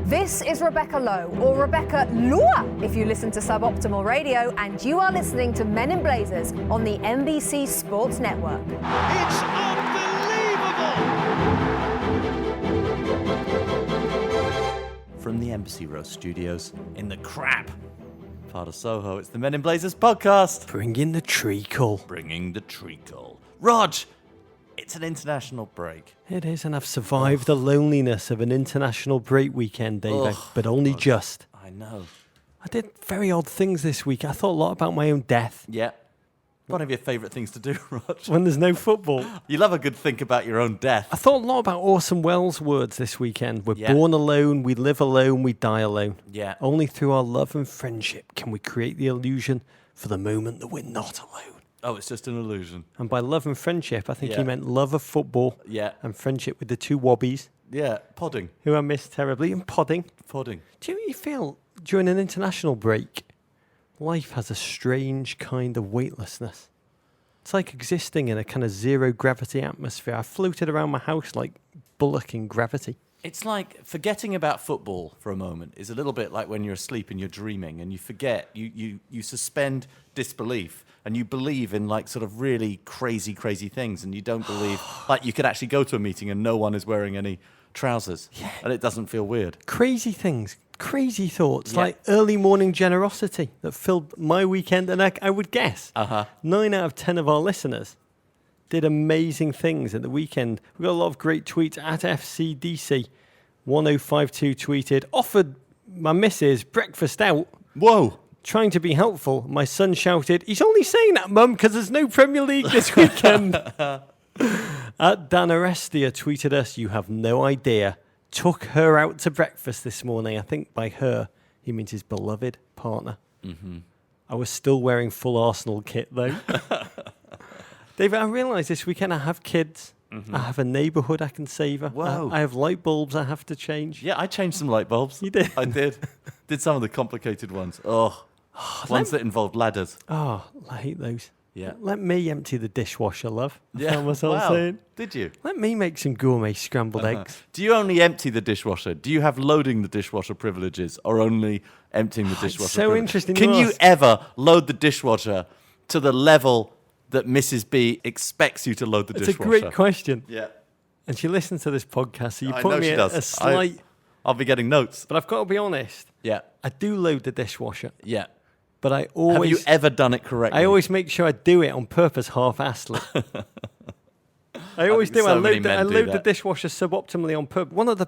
This is Rebecca Lowe, or Rebecca Lua, if you listen to Suboptimal Radio, and you are listening to Men in Blazers on the NBC Sports Network. It's unbelievable! From the Embassy Row Studios in the crap part of Soho, it's the Men in Blazers podcast. Bringing the treacle. Bringing the treacle. Rog, it's an international break. It is, and I've survived the loneliness of an international break weekend, David, but only just. I know. I did very odd things this week. I thought a lot about my own death. Yeah. One of your favourite things to do, Rog. When there's no football. You love a good think about your own death. I thought a lot about Orson Welles' words this weekend. We're born alone, we live alone, we die alone. Yeah. Only through our love and friendship can we create the illusion for the moment that we're not alone. Oh, it's just an illusion. And by love and friendship, I think he meant love of football and friendship with the two wobbies. Yeah, podding. Who I miss terribly, and podding. Podding. Do you feel during an international break, life has a strange kind of weightlessness? It's like existing in a kind of zero gravity atmosphere. I floated around my house like Bullock in Gravity. It's like forgetting about football for a moment is a little bit like when you're asleep and you're dreaming and you forget, you suspend disbelief and you believe in like sort of really crazy things, and you don't believe like you could actually go to a meeting and no one is wearing any trousers and it doesn't feel weird. Crazy things, crazy thoughts, like early morning generosity that filled my weekend, and I would guess 9 out of 10 of our listeners did amazing things at the weekend. We got a lot of great tweets at FCDC. 1052 tweeted, offered my missus breakfast out. Whoa. Trying to be helpful. My son shouted, he's only saying that, Mum, because there's no Premier League this weekend. At Dan Arestia tweeted us, you have no idea. Took her out to breakfast this morning. I think by her, he means his beloved partner. Mm-hmm. I was still wearing full Arsenal kit, though. David, I realised this weekend I have kids. Mm-hmm. I have a neighbourhood I can savour. Whoa. I have light bulbs I have to change. Yeah, I changed some light bulbs. You did? I did. Did some of the complicated ones. Ones that involved ladders. Oh, I hate those. Yeah. Let me empty the dishwasher, love. Yeah. Found myself saying. Did you? Let me make some gourmet scrambled eggs. Do you only empty the dishwasher? Do you have loading the dishwasher privileges or only emptying the dishwasher so privileges? Interesting. Can you ever load the dishwasher to the level that Mrs. B expects you to load the dishwasher? It's a great question. Yeah. And she listens to this podcast, so you I put know me she a does. slight... I'll be getting notes. But I've got to be honest. Yeah. I do load the dishwasher. Yeah. But I always... Have you ever done it correctly? I always make sure I do it on purpose half-assedly. I always do. I load the dishwasher suboptimally on purpose. One of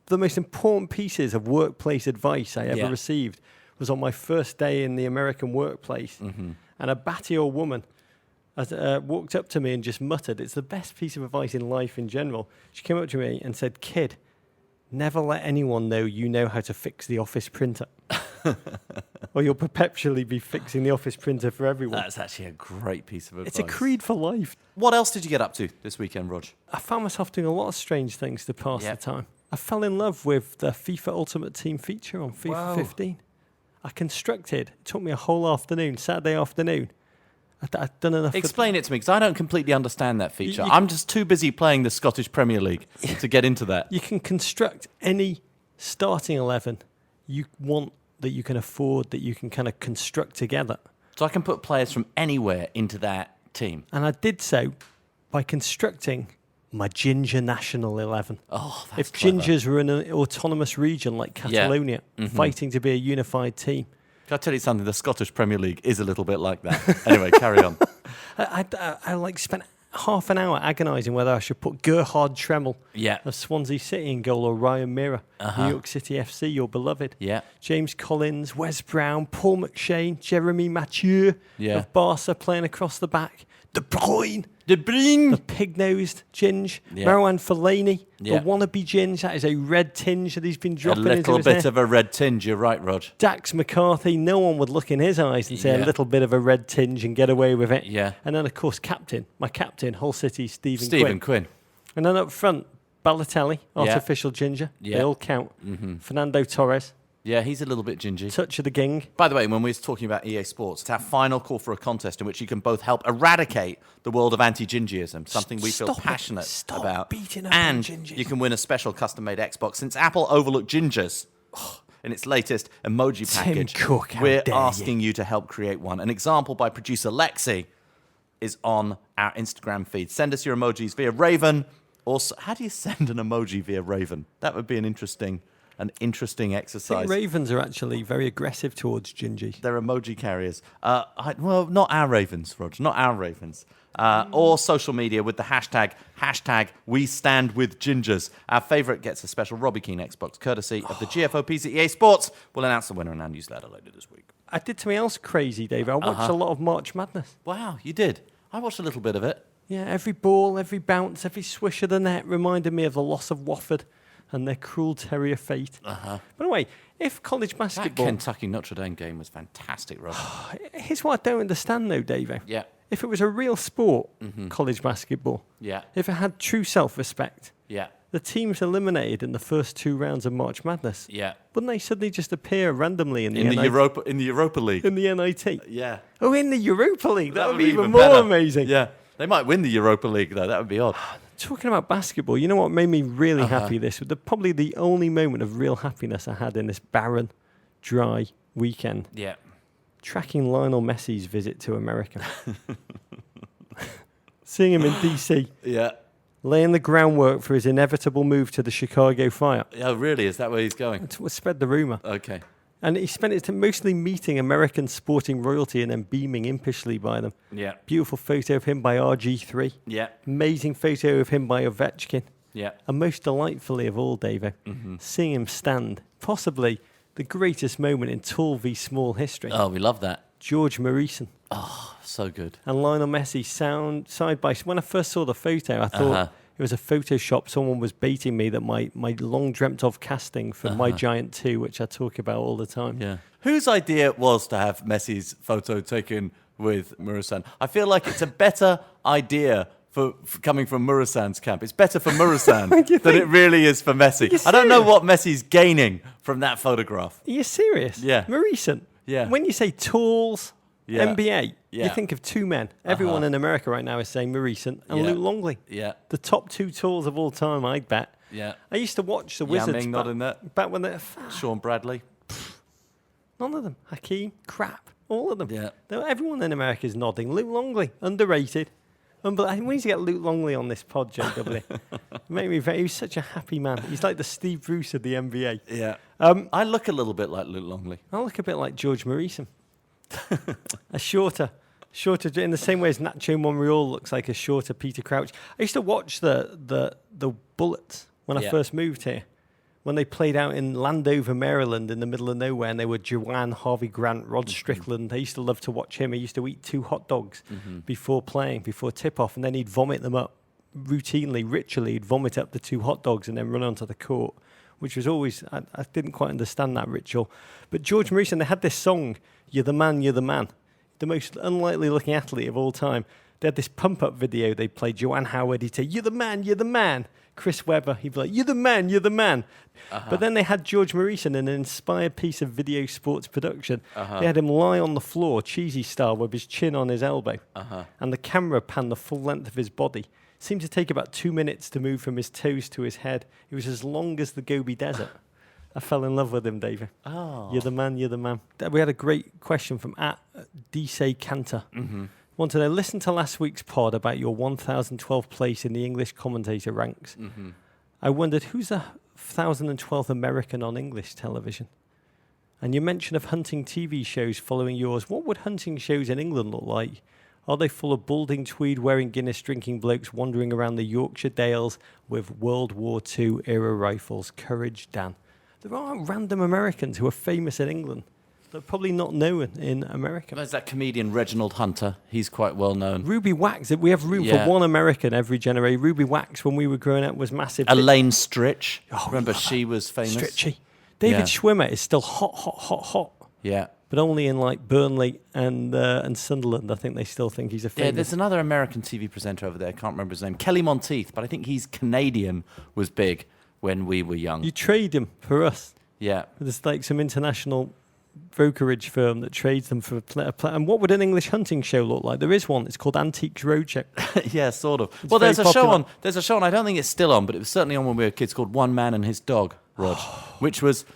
the most important pieces of workplace advice I ever received was on my first day in the American workplace. Mm-hmm. And a batty old woman walked up to me and just muttered, it's the best piece of advice in life in general. She came up to me and said, kid, never let anyone know you know how to fix the office printer. Or you'll perpetually be fixing the office printer for everyone. That's actually a great piece of advice. It's a creed for life. What else did you get up to this weekend, Rog? I found myself doing a lot of strange things to pass the time. I fell in love with the FIFA Ultimate Team feature on FIFA 15. I constructed, it took me a whole afternoon, Saturday afternoon. I'd done enough. Explain it to me, because I don't completely understand that feature. I'm just too busy playing the Scottish Premier League to get into that. You can construct any starting 11 you want, that you can afford, that you can kind of construct together. So I can put players from anywhere into that team. And I did so by constructing my Ginger National 11. Oh, that's If clever. Gingers were in an autonomous region like Catalonia, fighting to be a unified team. Can I tell you something? The Scottish Premier League is a little bit like that. Anyway, carry on. I like spent half an hour agonising whether I should put Gerhard Tremmel of Swansea City in goal or Ryan Mirror, New York City FC, your beloved. Yeah. James Collins, Wes Brown, Paul McShane, Jeremy Mathieu of Barca playing across the back. De Bruyne. The pig-nosed Ginge. Marouane Fellaini. The wannabe Ginge. That is a red tinge that he's been dropping into his A little bit of a red tinge, you're right, Rog. Dax McCarthy. No one would look in his eyes and say a little bit of a red tinge and get away with it. Yeah. And then, of course, my captain, Hull City, Stephen Quinn. And then up front, Balotelli, artificial ginger. They all count. Mm-hmm. Fernando Torres. Yeah, he's a little bit gingy. Touch of the ging. By the way, when we were talking about EA Sports, it's our final call for a contest in which you can both help eradicate the world of anti-gingyism, something we feel passionate about. Beating up and gingies. you can win a special custom-made Xbox since Apple overlooked gingers in its latest emoji Tim package. Cook, how We're dare asking you to help create one. An example by producer Lexi is on our Instagram feed. Send us your emojis via Raven. Also, how do you send an emoji via Raven? That would be an interesting I exercise. think ravens are actually very aggressive towards Gingy. They're emoji carriers. Well, not our ravens, Rog. Not our ravens. Or social media with the hashtag We Stand With Gingers. Our favourite gets a special Robbie Keane Xbox courtesy of the GFOPs at EA Sports. We'll announce the winner in our newsletter later this week. I did something else crazy, Dave. I watched a lot of March Madness. Wow, you did. I watched a little bit of it. Yeah, every ball, every bounce, every swish of the net reminded me of the loss of Wofford and their cruel terrier fate. By the way, if college That basketball... Kentucky Notre Dame game was fantastic, Rob. Here's what I don't understand, though, Dave. Yeah. If it was a real sport, college basketball, Yeah. if it had true self-respect, Yeah. the teams eliminated in the first 2 rounds of March Madness, Yeah. wouldn't they suddenly just appear randomly in the In the Europa League. in the NIT? Yeah. Oh, in the Europa League. That would be even better. more amazing. Yeah. They might win the Europa League, though. That would be odd. Talking about basketball, you know what made me really happy this? Probably the only moment of real happiness I had in this barren, dry weekend. Yeah. Tracking Lionel Messi's visit to America. Seeing him in DC, Yeah. laying the groundwork for his inevitable move to the Chicago Fire. Oh, really? Is that where he's going? To spread the rumour. Okay. And he spent his time mostly meeting American sporting royalty and then beaming impishly by them. Yeah. Beautiful photo of him by RG3. Yeah. Amazing photo of him by Ovechkin. Yeah. And most delightfully of all, Davo, seeing him stand, possibly the greatest moment in tall v small history. Oh, we love that. George Morrison So good. and Lionel Messi side by side. When I first saw the photo, I thought it was a Photoshop. Someone was baiting me that my long dreamt of casting for My Giant 2, which I talk about all the time. Yeah. Whose idea it was to have Messi's photo taken with Murasan? I feel like it's a better idea for coming from Murasan's camp. It's better for Murasan than it really is for Messi. You're I don't know serious? what Messi's gaining from that photograph. Are you serious? Yeah. Morrison. Yeah. When you say tools, Yeah. NBA, you Yeah. think of 2 men. Everyone in America right now is saying Morrison and Yeah. Luke Longley. Yeah. The top 2 tools of all time, I'd bet. Yeah. I used to watch the Wizards Ming not in that. back when they... Sean Bradley. None of them. Hakeem, crap. All of them. Yeah. Everyone in America is nodding. Luke Longley, underrated. We need to get Luke Longley on this pod, JW. He was such a happy man. He's like the Steve Bruce of the NBA. Yeah. I look a little bit like Luke Longley. I look a bit like George Morrison. A shorter, in the same way as Nacho Monreal looks like a shorter Peter Crouch. I used to watch the Bullets when I first moved here, when they played out in Landover, Maryland, in the middle of nowhere, and they were Joanne, Harvey Grant, Rod Strickland. I used to love to watch him. I used to eat 2 hot dogs before tip-off, and then he'd vomit them up routinely, ritually. He'd vomit up the 2 hot dogs and then run onto the court, which was always, I didn't quite understand that ritual. But George Morrison, they had this song, You're the Man, You're the Man, the most unlikely looking athlete of all time. They had this pump-up video they played. Joanne Howard, he'd say, You're the man, you're the man. Chris Webber, he'd be like, You're the man, you're the man. But then they had George Morrison in an inspired piece of video sports production. They had him lie on the floor, cheesy style, with his chin on his elbow. And the camera panned the full length of his body. It seemed to take about 2 minutes to move from his toes to his head. It was as long as the Gobi Desert. I fell in love with him, David. Oh. You're the man, you're the man. We had a great question from @DC Cantor. Wanted to listen to last week's pod about your 1012th place in the English commentator ranks. I wondered, who's the 1012th American on English television? And your mention of hunting TV shows following yours. What would hunting shows in England look like? Are they full of balding, tweed-wearing, Guinness-drinking blokes wandering around the Yorkshire Dales with World War II era rifles? Courage, Dan. There are random Americans who are famous in England. They're probably not known in America. There's that comedian Reginald Hunter. He's quite well known. Ruby Wax. We have room for one American every generation. Ruby Wax, when we were growing up, was massive. Elaine Stritch. Oh, Remember, she was famous. Stritchy. David Schwimmer is still hot. Yeah. But only in like Burnley and Sunderland. I think they still think he's a famous. Yeah, there's another American TV presenter over there. I can't remember his name. Kelly Monteith, but I think he's Canadian, was big when we were young. You trade him for us. Yeah. There's like some international brokerage firm that trades them for and what would an English hunting show look like? There is one. It's called Antiques Roadshow. Yeah, sort of. It's well, very there's a show popular. on. I don't think it's still on, but it was certainly on when we were kids, called One Man and His Dog, Rog, which was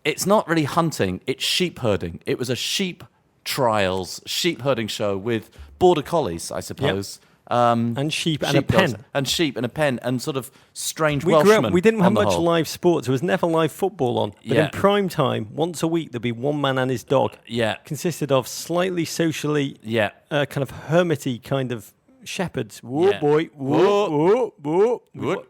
it's not really hunting, it's sheep herding. It was a sheep trials, sheep herding show with border collies, I suppose. And sheep and a pen. Dogs, and sheep and a pen and sort of strange We grew Welshmen. up, we didn't have on the much whole. live sports. There was never live football on. But Yeah. in prime time, once a week, there'd be one man and his dog. Yeah. Consisted of slightly socially Yeah. kind of hermity kind of shepherds. Whoa, Yeah. boy. Whoa, whoa, whoa. What?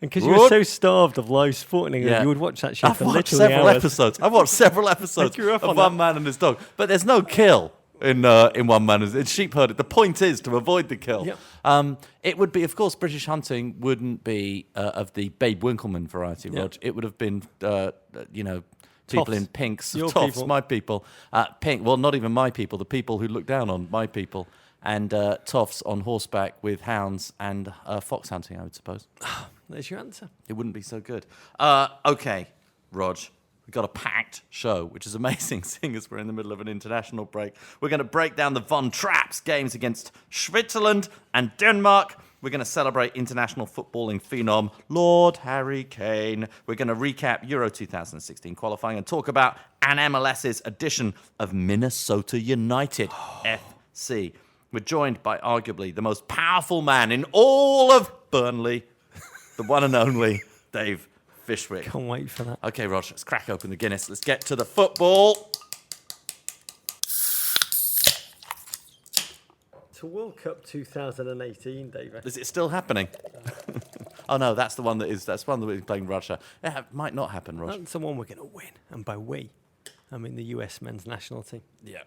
And because you were so starved of live sport in England, Yeah. you would watch that show I've for watched literally several hours. episodes. I've watched several episodes I grew up of on One that. Man and His Dog. But there's no kill in One Man and His sheep herding. The point is to avoid the kill. Yep. It would be, of course, British hunting wouldn't be of the Babe Winkleman variety, Yep. Rog. It would have been, people Toffs. in pinks, Your toffs, people. my people. Pink, well, not even my people, the people who look down on my people. And toffs on horseback with hounds and fox hunting, I would suppose. There's your answer. It wouldn't be so good. Okay, Rog, we've got a packed show, which is amazing, seeing as we're in the middle of an international break. We're going to break down the Von Traps games against Switzerland and Denmark. We're going to celebrate international footballing phenom Lord Harry Kane. We're going to recap Euro 2016 qualifying and talk about an MLS's edition of Minnesota United FC. We're joined by arguably the most powerful man in all of Burnley, the one and only Dave Fishwick. Can't wait for that. Okay, Rog, let's crack open the Guinness. Let's get to the football. To World Cup 2018, David. Is it still happening? Oh no, that's the one that is. That's one that we're playing Russia. It might not happen, Rog. That's the one we're going to win. And by we, I mean the US men's national team. Yeah.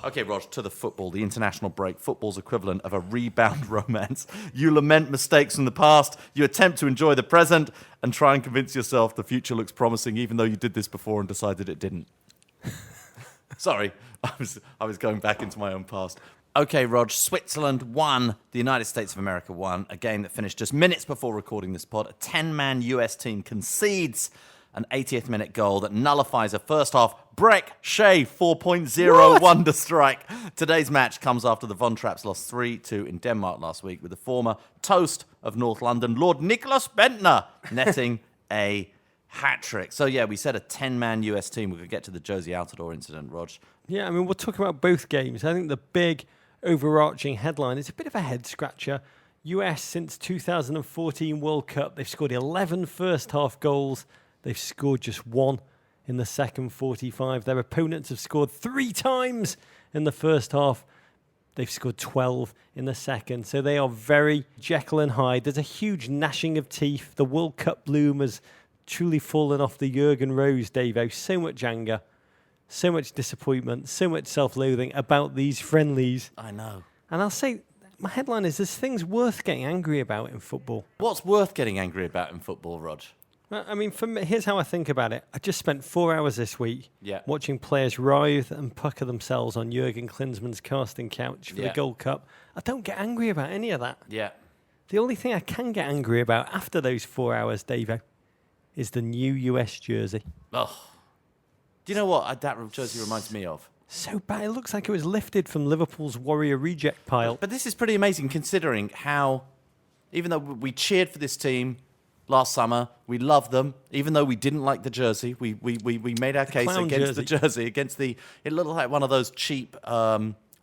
Okay, Rog, to the football, the international break, football's equivalent of a rebound romance. You lament mistakes from the past, you attempt to enjoy the present, and try and convince yourself the future looks promising, even though you did this before and decided it didn't. Sorry, I was going back into my own past. Okay, Rog, Switzerland won, the United States of America won, a game that finished just minutes before recording this pod. A 10-man US team concedes an 80th minute goal that nullifies a first half Breck Shea 4.0 wonder strike. Today's match comes after the Von Traps lost 3-2 in Denmark last week, with the former toast of North London, Lord Nicholas Bentner, netting a hat-trick. So yeah, we said a 10-man US team. We could get to the Josie Altidore incident, Rog. Yeah, I mean, we'll talk about both games. I think the big overarching headline is a bit of a head-scratcher. US, since 2014 World Cup, they've scored 11 first-half goals. They've scored just one in the second 45. Their opponents have scored 3 times in the first half. They've scored 12 in the second. So they are very Jekyll and Hyde. There's a huge gnashing of teeth. The World Cup bloom has truly fallen off the Jurgen Rose, Davo. So much anger, so much disappointment, so much self-loathing about these friendlies. I know. And I'll say, my headline is, there's things worth getting angry about in football. What's worth getting angry about in football, Rog? I mean, for me, here's how I think about it. I just spent 4 hours this week watching players writhe and pucker themselves on Jurgen Klinsmann's casting couch for the Gold Cup. I don't get angry about any of that. Yeah. The only thing I can get angry about after those 4 hours, Davo, is the new US jersey. Oh. Do you know what that jersey reminds me of? So bad. It looks like it was lifted from Liverpool's Warrior reject pile. But this is pretty amazing considering how, even though we cheered for this team last summer, we loved them, even though we didn't like the jersey, we made our case against the jersey, against it looked like one of those cheap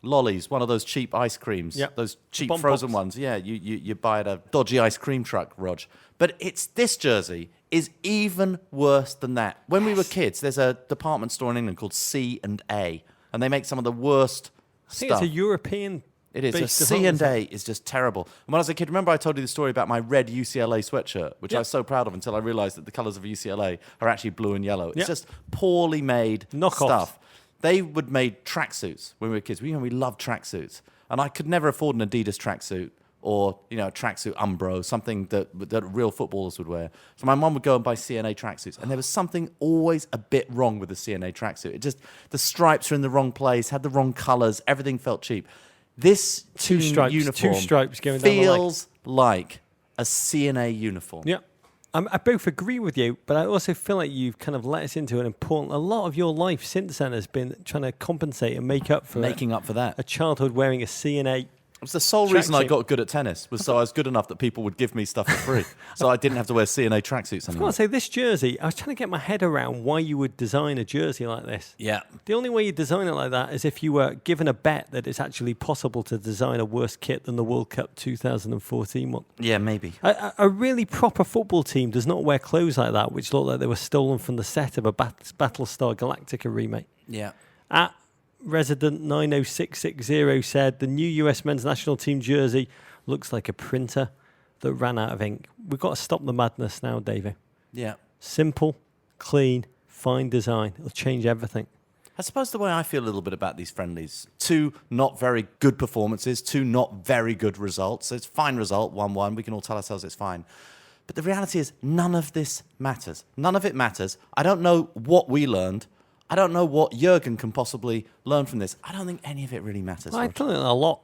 lollies, one of those cheap ice creams, those cheap frozen ones. Yeah, you buy at a dodgy ice cream truck, Rog. But this jersey is even worse than that. When we were kids, there's a department store in England called C&A, and they make some of the worst I think stuff. it's a European. It is. C&A is just terrible. And when I was a kid, remember I told you the story about my red UCLA sweatshirt, which I was so proud of until I realized that the colors of UCLA are actually blue and yellow. It's just poorly made stuff. They would make tracksuits when we were kids. We loved tracksuits. And I could never afford an Adidas tracksuit or, a tracksuit Umbro, something that real footballers would wear. So my mum would go and buy C&A tracksuits. And there was something always a bit wrong with the C&A tracksuit. The stripes were in the wrong place, had the wrong colors, everything felt cheap. This two stripes going feels like a C&A uniform. Yeah. I both agree with you, but I also feel like you've kind of let us into a lot of your life since then has been trying to compensate and making up for that. A childhood wearing a C&A It's the sole reason I Tracksuit. got good at tennis, was so I was good enough that people would give me stuff for free. So I didn't have to wear CNA tracksuits I anymore. want to say this jersey, I was trying to get my head around why you would design a jersey like this. Yeah. The only way you design it like that is if you were given a bet that it's actually possible to design a worse kit than the World Cup 2014 one. Yeah, maybe. A really proper football team does not wear clothes like that, which look like they were stolen from the set of a Battlestar Galactica remake. Yeah. At Resident 90660 said the new US men's national team jersey looks like a printer that ran out of ink. We've got to stop the madness now, Davey. Yeah. Simple, clean, fine design. It'll change everything. I suppose the way I feel a little bit about these friendlies, 2 not very good performances, 2 not very good results. It's fine result, 1-1. We can all tell ourselves it's fine. But the reality is none of this matters. None of it matters. I don't know what we learned. I don't know what Jurgen can possibly learn from this. I don't think any of it really matters. I Roger. learned a lot.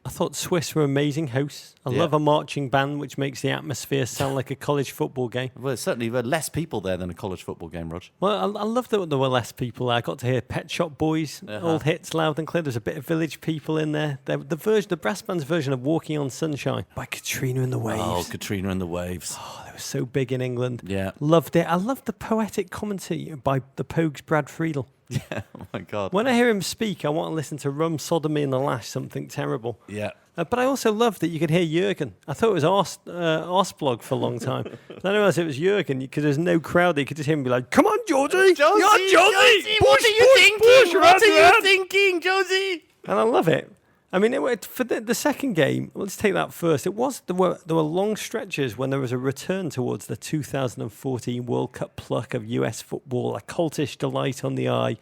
I thought Swiss were amazing hosts. I Yeah. love a marching band, which makes the atmosphere sound like a college football game. Well, certainly there were less people there than a college football game, Rog. Well, I love that there were less people. I got to hear Pet Shop Boys, old hits loud and clear. There's a bit of Village People in there. The brass band's version of Walking on Sunshine by Katrina and the Waves. Oh, Katrina and the Waves. They were so big in England. Yeah. Loved it. I loved the poetic commentary by the Pogues' Brad Friedel. Yeah, oh my God. When I hear him speak, I want to listen to Rum, Sodomy and the Lash, something terrible. Yeah. But I also love that you could hear Jurgen. I thought it was Arsblog for a long time. Then I realised it was Jurgen because there's no crowd. You could just hear him be like, "Come on, Georgie! Josie, Yeah, Josie! what are you thinking? What are you thinking, Josie? And I love it. I mean, for the second game, let's take that first. There were long stretches when there was a return towards the 2014 World Cup pluck of US football, a cultish delight on the eye.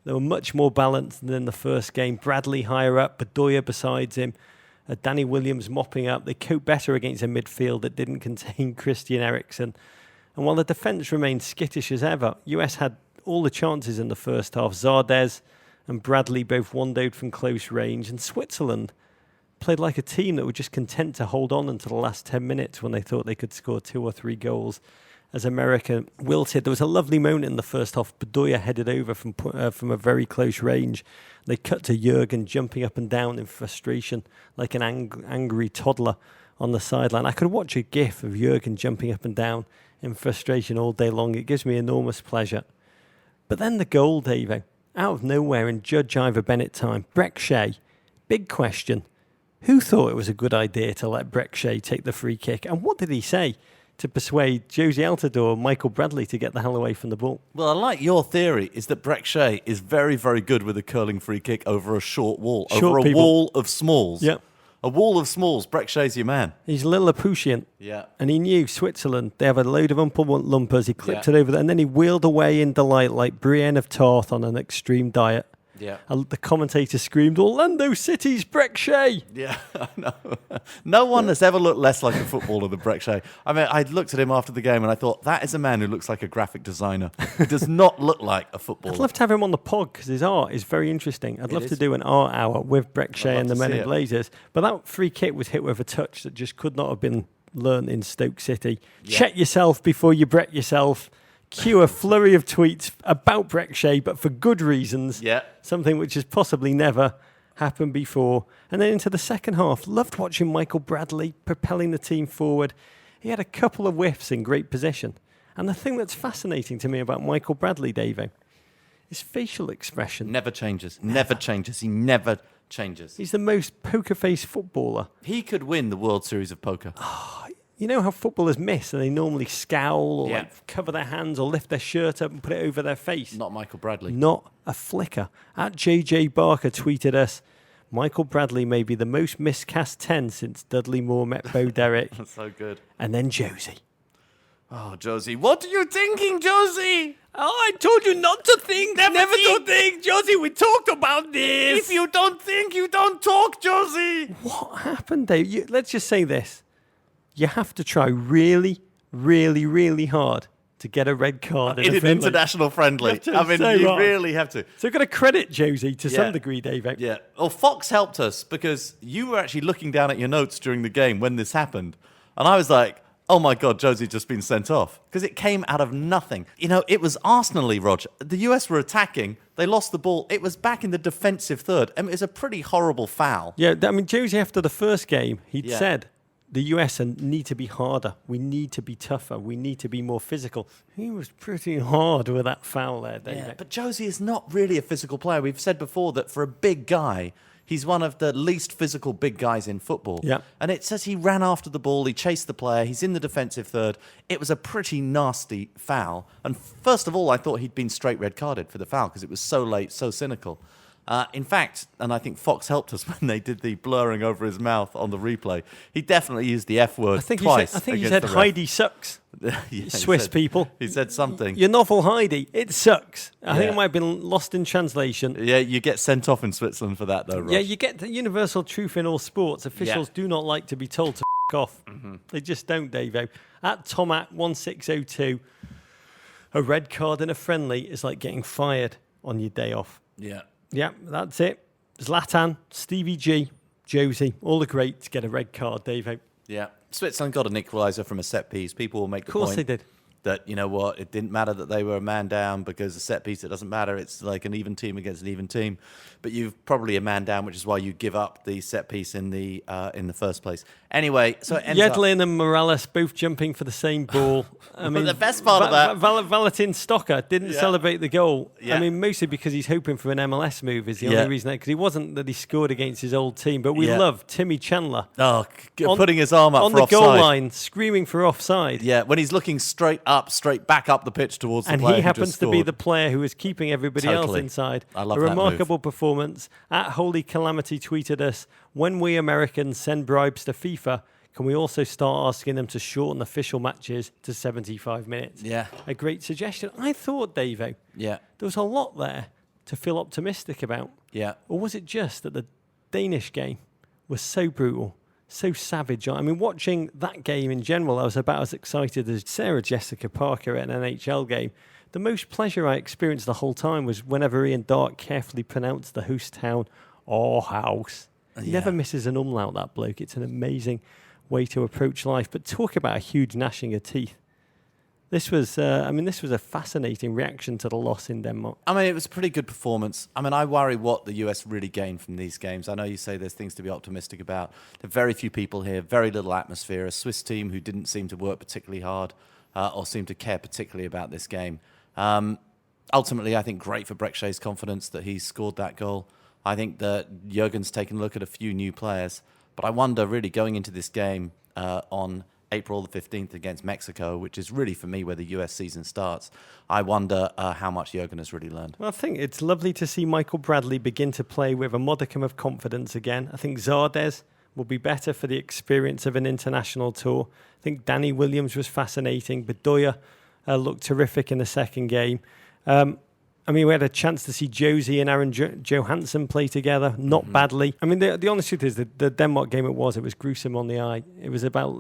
They were much more balanced than in the first game. Bradley higher up, Bedoya besides him, Danny Williams mopping up. They coped better against a midfield that didn't contain Christian Eriksen. And while the defence remained skittish as ever, US had all the chances in the first half. Zardes and Bradley both windowed from close range, and Switzerland played like a team that were just content to hold on until the last 10 minutes when they thought they could score 2 or 3 goals. As America wilted, there was a lovely moment in the first half. Bedoya headed over from a very close range. They cut to Jurgen jumping up and down in frustration like an angry toddler on the sideline. I could watch a gif of Jurgen jumping up and down in frustration all day long. It gives me enormous pleasure. But then the goal, Davo, out of nowhere in Judge Ivor Bennett time. Breck Shea, big question. Who thought it was a good idea to let Breck Shea take the free kick? And what did he say to persuade Josie Altidore and Michael Bradley to get the hell away from the ball? Well, I like your theory, is that Breck Shea is very, very good with a curling free kick over a short wall, over a wall of smalls. Yep. A wall of smalls. Breck Shea's your man. He's Lilliputian. Yeah. And he knew Switzerland, they have a load of lumpers. He clipped Yeah. it over there, and then he wheeled away in delight like Brienne of Tarth on an extreme diet. Yeah. The commentator screamed, "Orlando City's Breck Shea!" Yeah, I know. No one has ever looked less like a footballer than Breck Shea. I mean, I looked at him after the game and I thought, that is a man who looks like a graphic designer. He does not look like a footballer. I'd love to have him on the pod because his art is very interesting. I'd love to is. do an art hour with Breck Shea and the to Men see in it. Blazers. But that free kick was hit with a touch that just could not have been learnt in Stoke City. Yeah. Check yourself before you Breck yourself. Cue a flurry of tweets about Breck Shea, but for good reasons. Yeah. Something which has possibly never happened before. And then into the second half, loved watching Michael Bradley propelling the team forward. He had a couple of whiffs in great position. And the thing that's fascinating to me about Michael Bradley, Davo, is facial expression. Never changes. Never changes. He never changes. He's the most poker-faced footballer. He could win the World Series of Poker. You know how footballers miss and they normally scowl or Yeah. like cover their hands or lift their shirt up and put it over their face? Not Michael Bradley. Not a flicker. At JJ Barker tweeted us, Michael Bradley may be the most miscast 10 since Dudley Moore met Bo Derek. That's so good. And then Josie. Oh, Josie. What are you thinking, Josie? Oh, I told you not to think. Never to think. Josie, we talked about this. If you don't think, you don't talk, Josie. What happened, Dave? Let's just say this. You have to try really, really, really hard to get a red card In a an friendly. international friendly. You have to I mean, say you what? really have to. So I've got to credit Josie to Yeah. some degree, Dave. Yeah. Well, Fox helped us because you were actually looking down at your notes during the game when this happened. And I was like, oh my God, Josie's just been sent off. Because it came out of nothing. You know, it was Arsenal-y, Roger. The US were attacking. They lost the ball. It was back in the defensive third. I mean, it was a pretty horrible foul. Yeah, I mean, Josie, after the first game, he'd Yeah. said, the US need to be harder. We need to be tougher. We need to be more physical. He was pretty hard with that foul there, David. Yeah, but Josie is not really a physical player. We've said before that for a big guy, he's one of the least physical big guys in football. Yeah. And it says he ran after the ball, he chased the player, he's in the defensive third. It was a pretty nasty foul. And first of all, I thought he'd been straight red carded for the foul because it was so late, so cynical. In fact, and I think Fox helped us when they did the blurring over his mouth on the replay, he definitely used the F word twice. I think he against said the ref. Heidi sucks. Yeah, Swiss people. He said something. Your novel Heidi, it sucks. I think Yeah. it might have been lost in translation. Yeah, you get sent off in Switzerland for that, though, Rog. Yeah, you get the universal truth in all sports. Officials do not like to be told to f*** off. They just don't, Davo. At Tomat1602, a red card in a friendly is like getting fired on your day off. Yeah. Yeah, that's it. Zlatan, Stevie G, Josie, all the greats get a red card, Davo. Yeah. Switzerland got an equaliser from a set piece. People will make the Of course point they did. that, you know what, it didn't matter that they were a man down because a set piece, it doesn't matter. It's like an even team against an even team. But you've probably a man down, which is why you give up the set piece in the first place. Anyway, so it ends up... Yedlin and Morales both jumping for the same ball. I mean, the best part of that- Valentin Stocker didn't Yeah. celebrate the goal. Yeah. I mean, mostly because he's hoping for an MLS move is the Yeah. only reason. Because he wasn't that he scored against his old team. But we Yeah. love Timmy Chandler putting his arm up on for the offside. goal line, screaming for offside. Yeah, when he's looking straight back up the pitch towards the And player he who happens just to be scored. the player who is keeping everybody else Totally. inside. I love a that remarkable performance. At Holy Calamity tweeted us, when we Americans send bribes to FIFA, can we also start asking them to shorten official matches to 75 minutes? Yeah. A great suggestion. I thought, Davo, Yeah, there was a lot there to feel optimistic about. yeah. Or was it just that the Danish game was so brutal, so savage? I mean, watching that game in general, I was about as excited as Sarah Jessica Parker at an NHL game. The most pleasure I experienced the whole time was whenever Ian Dark carefully pronounced the host town, House. He never misses an umlaut, that bloke. It's an amazing way to approach life. But talk about a huge gnashing of teeth. This was a fascinating reaction to the loss in Denmark. I mean, it was a pretty good performance. I mean, I worry what the US really gained from these games. I know you say there's things to be optimistic about. There are very few people here, very little atmosphere. A Swiss team who didn't seem to work particularly hard or seem to care particularly about this game. Ultimately, I think great for Breck Shea's confidence that he's scored that goal. I think that Jurgen's taken a look at a few new players. But I wonder, really, going into this game on April the 15th against Mexico, which is really, for me, where the US season starts, I wonder how much Jurgen has really learned. Well, I think it's lovely to see Michael Bradley begin to play with a modicum of confidence again. I think Zardes will be better for the experience of an international tour. I think Danny Williams was fascinating. Bedoya looked terrific in the second game. I mean, we had a chance to see Josie and Aaron Johansson play together, not badly. I mean, the honest truth is that the Denmark game it was gruesome on the eye. It was about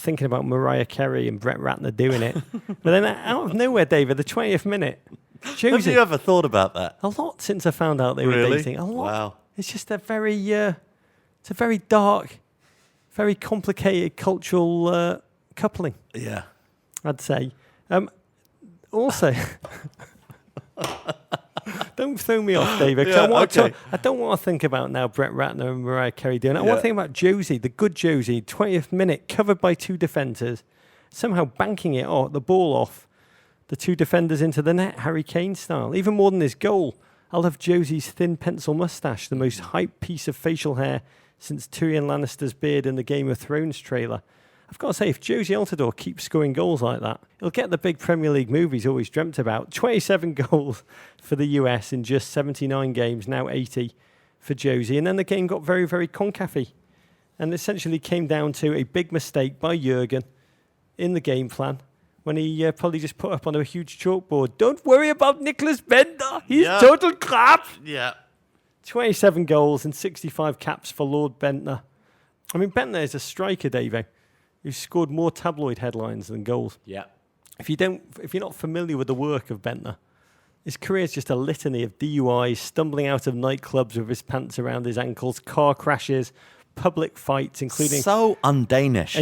thinking about Mariah Carey and Brett Ratner doing it. But then out of nowhere, David, the 20th minute, Josie. Have you ever thought about that? A lot since I found out they were Really? dating. A lot. Wow. It's just a very dark, very complicated cultural coupling, Yeah. I'd say. Also, don't throw me off, David. 'Cause Yeah, I don't want to think about now Brett Ratner and Mariah Carey doing it. I want Yeah. to think about Josie, the good Josie, 20th minute, covered by two defenders, somehow banking the ball off the two defenders into the net, Harry Kane style. Even more than his goal, I love Josie's thin pencil moustache, the most hyped piece of facial hair since Tyrion Lannister's beard in the Game of Thrones trailer. I've got to say, if Josie Altidore keeps scoring goals like that, he'll get the big Premier League move he's always dreamt about. 27 goals for the US in just 79 games, now 80 for Josie. And then the game got very, very concavey. And essentially came down to a big mistake by Jurgen in the game plan when he probably just put up on a huge chalkboard, "Don't worry about Nicholas Bender. He's total crap." Yeah. 27 goals and 65 caps for Lord Bentner. I mean, Bentner is a striker, Davo, who's scored more tabloid headlines than goals. Yeah. If you're not familiar with the work of Bentner, his career is just a litany of DUIs, stumbling out of nightclubs with his pants around his ankles, car crashes, public fights, including So un-Danish.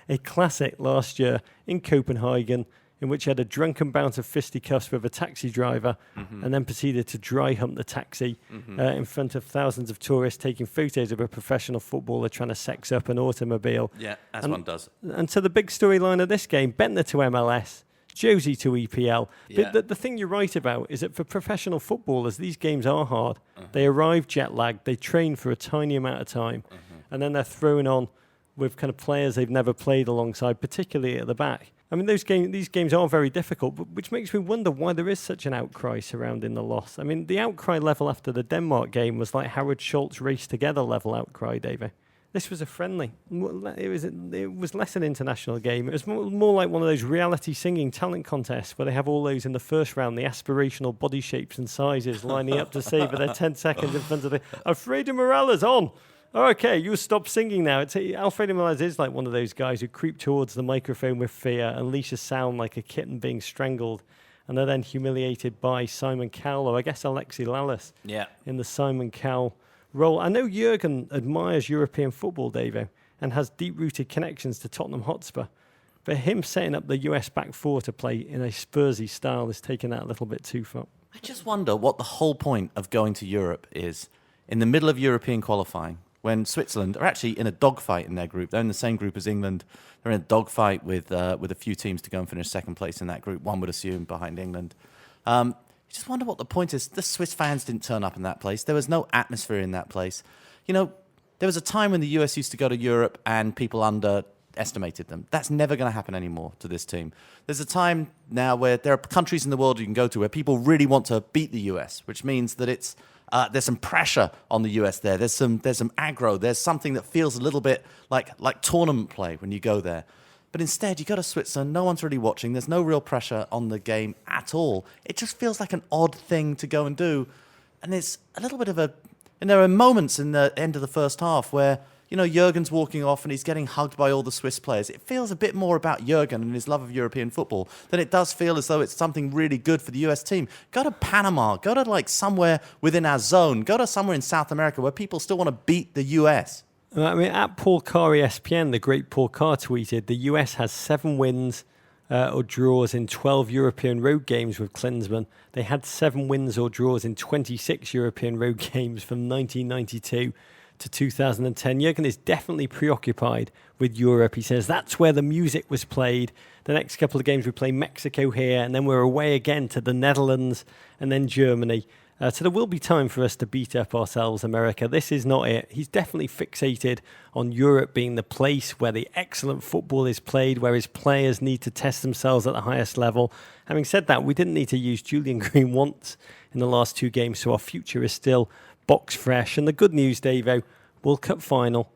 a classic last year in Copenhagen in which he had a drunken bout of fisticuffs with a taxi driver and then proceeded to dry hump the taxi in front of thousands of tourists taking photos of a professional footballer trying to sex up an automobile. Yeah, as one does. And so the big storyline of this game, Bentner to MLS, Josie to EPL. Yeah. But the thing you're right about is that for professional footballers, these games are hard. They arrive jet lagged, they train for a tiny amount of time, and then they're thrown on with kind of players they've never played alongside, particularly at the back. I mean, these games are very difficult, but which makes me wonder why there is such an outcry surrounding the loss. I mean, the outcry level after the Denmark game was like Howard Schultz race together level outcry, David. This was a friendly. It was less an international game. It was more like one of those reality singing talent contests where they have all those in the first round, the aspirational body shapes and sizes lining up to save their 10 seconds in front of the Alfredo Morales on. Okay, you stop singing now. Alfredo Morales is like one of those guys who creep towards the microphone with fear, unleash a sound like a kitten being strangled, and are then humiliated by Simon Cowell, or I guess Alexi Lalas, in the Simon Cowell role. I know Jurgen admires European football, Davo, and has deep-rooted connections to Tottenham Hotspur, but him setting up the US back four to play in a Spursy style is taking that a little bit too far. I just wonder what the whole point of going to Europe is in the middle of European qualifying, when Switzerland are actually in a dogfight in their group. They're in the same group as England. They're in a dogfight with a few teams to go and finish second place in that group, one would assume, behind England. You just wonder what the point is. The Swiss fans didn't turn up in that place. There was no atmosphere in that place. You know, there was a time when the US used to go to Europe and people underestimated them. That's never going to happen anymore to this team. There's a time now where there are countries in the world you can go to where people really want to beat the US, which means that it's there's some pressure on the US there. There's some aggro. There's something that feels a little bit like tournament play when you go there. But instead, you go to Switzerland, no one's really watching. There's no real pressure on the game at all. It just feels like an odd thing to go and do. And it's a little bit of a... And there are moments in the end of the first half where, you know, Jurgen's walking off and he's getting hugged by all the Swiss players. It feels a bit more about Jurgen and his love of European football than it does feel as though it's something really good for the US team. Go to Panama. Go to like somewhere within our zone. Go to somewhere in South America where people still want to beat the US. I mean, at Paul Carr ESPN, the great Paul Carr tweeted, the US has 7 wins or draws in 12 European road games with Klinsmann. They had 7 wins or draws in 26 European road games from 1992 to 2010. Jurgen is definitely preoccupied with Europe. He says that's where the music was played. The next couple of games we play Mexico here, and then we're away again to the Netherlands and then Germany. So there will be time for us to beat up ourselves, America. This is not it. He's definitely fixated on Europe being the place where the excellent football is played, where his players need to test themselves at the highest level. Having said that, we didn't need to use Julian Green once in the last 2 games, so our future is still box fresh. And the good news, Davo, World Cup final,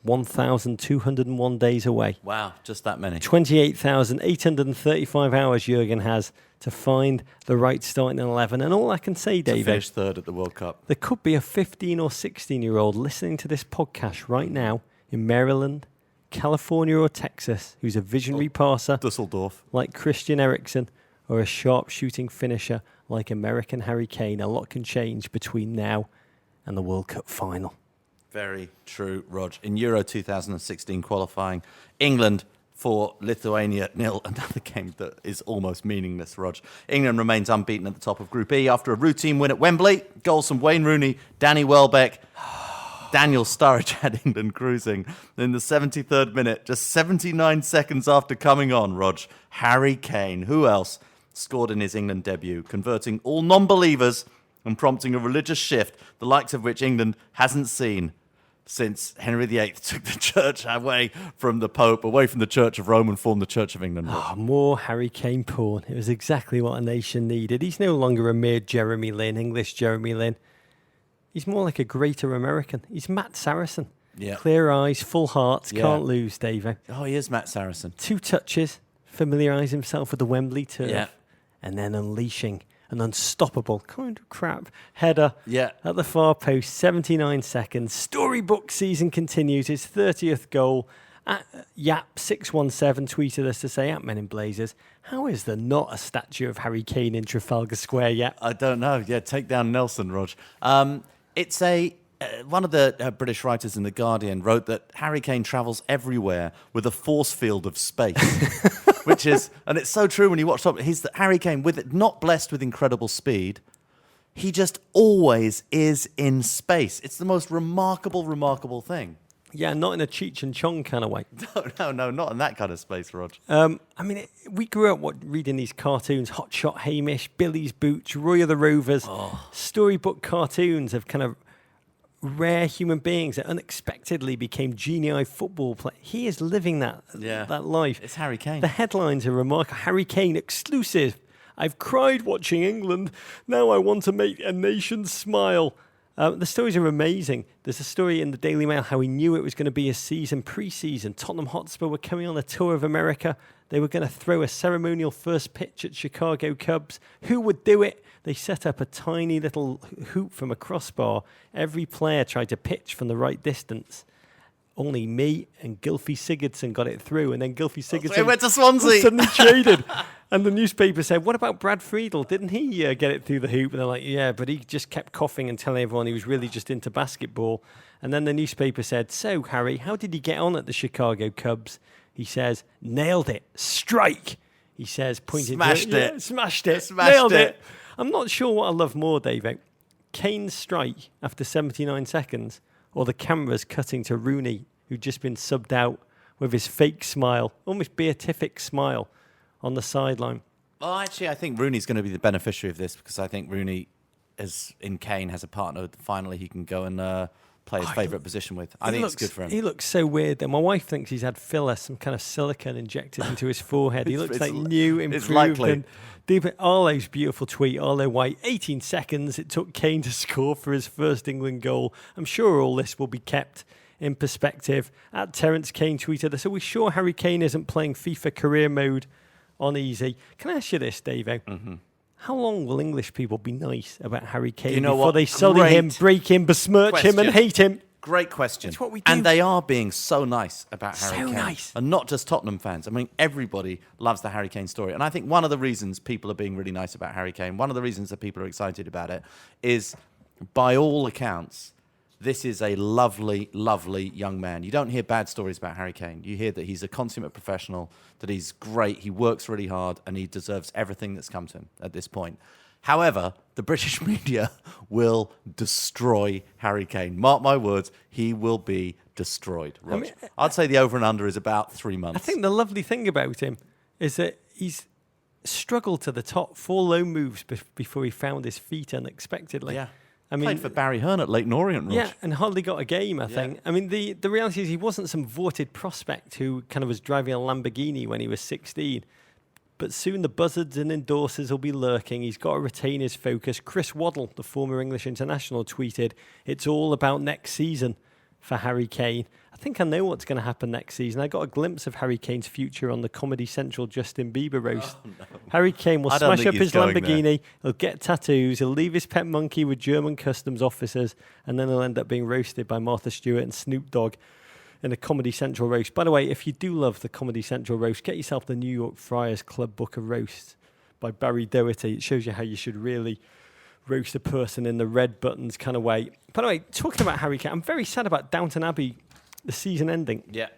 1,201 days away. Wow, just that many. 28,835 hours Jurgen has to find the right starting 11. And all I can say, David, finish third at the World Cup. There could be a 15 or 16-year-old listening to this podcast right now in Maryland, California or Texas who's a visionary passer Dusseldorf like Christian Eriksen or a sharp-shooting finisher like American Harry Kane. A lot can change between now and the World Cup final. Very true, Rog. In Euro 2016 qualifying, England for Lithuania 0, another game that is almost meaningless, Rog. England remains unbeaten at the top of Group E after a routine win at Wembley. Goals from Wayne Rooney, Danny Welbeck, Daniel Sturridge had England cruising. In the 73rd minute, just 79 seconds after coming on, Rog, Harry Kane, who else, scored in his England debut, converting all non-believers and prompting a religious shift, the likes of which England hasn't seen since Henry VIII took the church away from the Pope, away from the Church of Rome and formed the Church of England. More Harry Kane porn. It was exactly what a nation needed. He's no longer a mere Jeremy Lin, English Jeremy Lin. He's more like a greater American. He's Matt Saracen. Yeah. Clear eyes, full hearts, can't lose, Davo. Oh, he is Matt Saracen. 2 touches, familiarise himself with the Wembley turf, Yeah. and then unleashing an unstoppable kind of crap header at the far post, 79 seconds. Storybook season continues, his 30th goal. Yap617 tweeted us to say, at Men in Blazers, how is there not a statue of Harry Kane in Trafalgar Square yet? I don't know. Yeah, take down Nelson, Rog. It's one of the British writers in The Guardian wrote that Harry Kane travels everywhere with a force field of space. which is, and it's so true when you watch Top. Harry Kane, with it, not blessed with incredible speed. He just always is in space. It's the most remarkable thing. Yeah, not in a Cheech and Chong kind of way. No, not in that kind of space, Rog. We grew up reading these cartoons, Hot Shot Hamish, Billy's Booch, Roy of the Rovers, storybook cartoons of kind of rare human beings that unexpectedly became genii football players. He is living that life. It's Harry Kane. The headlines are remarkable. Harry Kane exclusive. I've cried watching England. Now I want to make a nation smile. The stories are amazing. There's a story in the Daily Mail how he knew it was going to be a season pre-season. Tottenham Hotspur were coming on a tour of America. They were going to throw a ceremonial first pitch at Chicago Cubs. Who would do it? They set up a tiny little hoop from a crossbar. Every player tried to pitch from the right distance. Only me and Gylfi Sigurdsson got it through, and then Gylfi Sigurdsson went to Swansea. Suddenly traded. And the newspaper said, what about Brad Friedel? Didn't he get it through the hoop? And they're like, yeah, but he just kept coughing and telling everyone he was really just into basketball. And then the newspaper said, so, Harry, how did he get on at the Chicago Cubs? He says, nailed it. Strike. He says, pointing Smashed to it. Yeah, smashed it. Smashed nailed it. I'm not sure what I love more, Dave. Kane's strike after 79 seconds or the cameras cutting to Rooney, who'd just been subbed out with his fake smile, almost beatific smile on the sideline. Well, actually, I think Rooney's going to be the beneficiary of this because I think Rooney, in Kane, has a partner that finally he can go and play his favourite position with. I think it's good for him. He looks so weird. And my wife thinks he's had filler, some kind of silicone injected into his forehead. He looks like new, improved. It's likely. Arlo's beautiful tweet, Arlo White, 18 seconds it took Kane to score for his first England goal. I'm sure all this will be kept in perspective. At Terence Kane tweeted us, are we sure Harry Kane isn't playing FIFA career mode on easy? Can I ask you this, Davo? Mm-hmm. How long will English people be nice about Harry Kane before they sully him, break him, besmirch him and hate him? Great question. That's what we do. And they are being so nice about Harry Kane. So nice. And not just Tottenham fans. I mean, everybody loves the Harry Kane story. And I think one of the reasons people are being really nice about Harry Kane, one of the reasons that people are excited about it is, by all accounts, this is a lovely, lovely young man. You don't hear bad stories about Harry Kane. You hear that he's a consummate professional, that he's great, he works really hard, and he deserves everything that's come to him at this point. However, the British media will destroy Harry Kane. Mark my words, he will be destroyed. I'd say the over and under is about 3 months. I think the lovely thing about him is that he's struggled to the top, 4 low moves before he found his feet unexpectedly. Yeah. I mean, played for Barry Hearn at Leyton Orient, Rog. Yeah, and hardly got a game, I think. I mean, the reality is he wasn't some vaunted prospect who kind of was driving a Lamborghini when he was 16. But soon the buzzards and endorsers will be lurking. He's got to retain his focus. Chris Waddle, the former English international, tweeted, it's all about next season for Harry Kane. I think I know what's going to happen next season. I got a glimpse of Harry Kane's future on the Comedy Central Justin Bieber roast. Oh, no. Harry Kane will smash up his Lamborghini. He'll get tattoos. He'll leave his pet monkey with German customs officers. And then he'll end up being roasted by Martha Stewart and Snoop Dogg in a Comedy Central roast. By the way, if you do love the Comedy Central roast, get yourself the New York Friars Club Book of Roasts by Barry Doherty. It shows you how you should really roast a person in the red buttons kind of way. By the way, talking about Harry Kane, I'm very sad about Downton Abbey, the season ending. Yeah.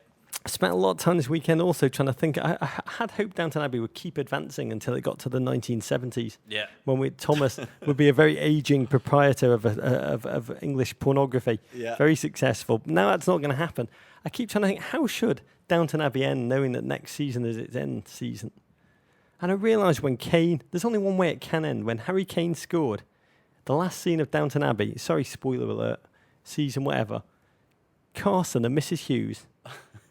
I spent a lot of time this weekend also trying to think. I had hoped Downton Abbey would keep advancing until it got to the 1970s. Yeah. When Thomas would be a very aging proprietor of English pornography. Yeah. Very successful. Now that's not going to happen. I keep trying to think, how should Downton Abbey end knowing that next season is its end season? And I realised when Kane, there's only one way it can end. When Harry Kane scored, the last scene of Downton Abbey, sorry, spoiler alert, season whatever, Carson and Mrs. Hughes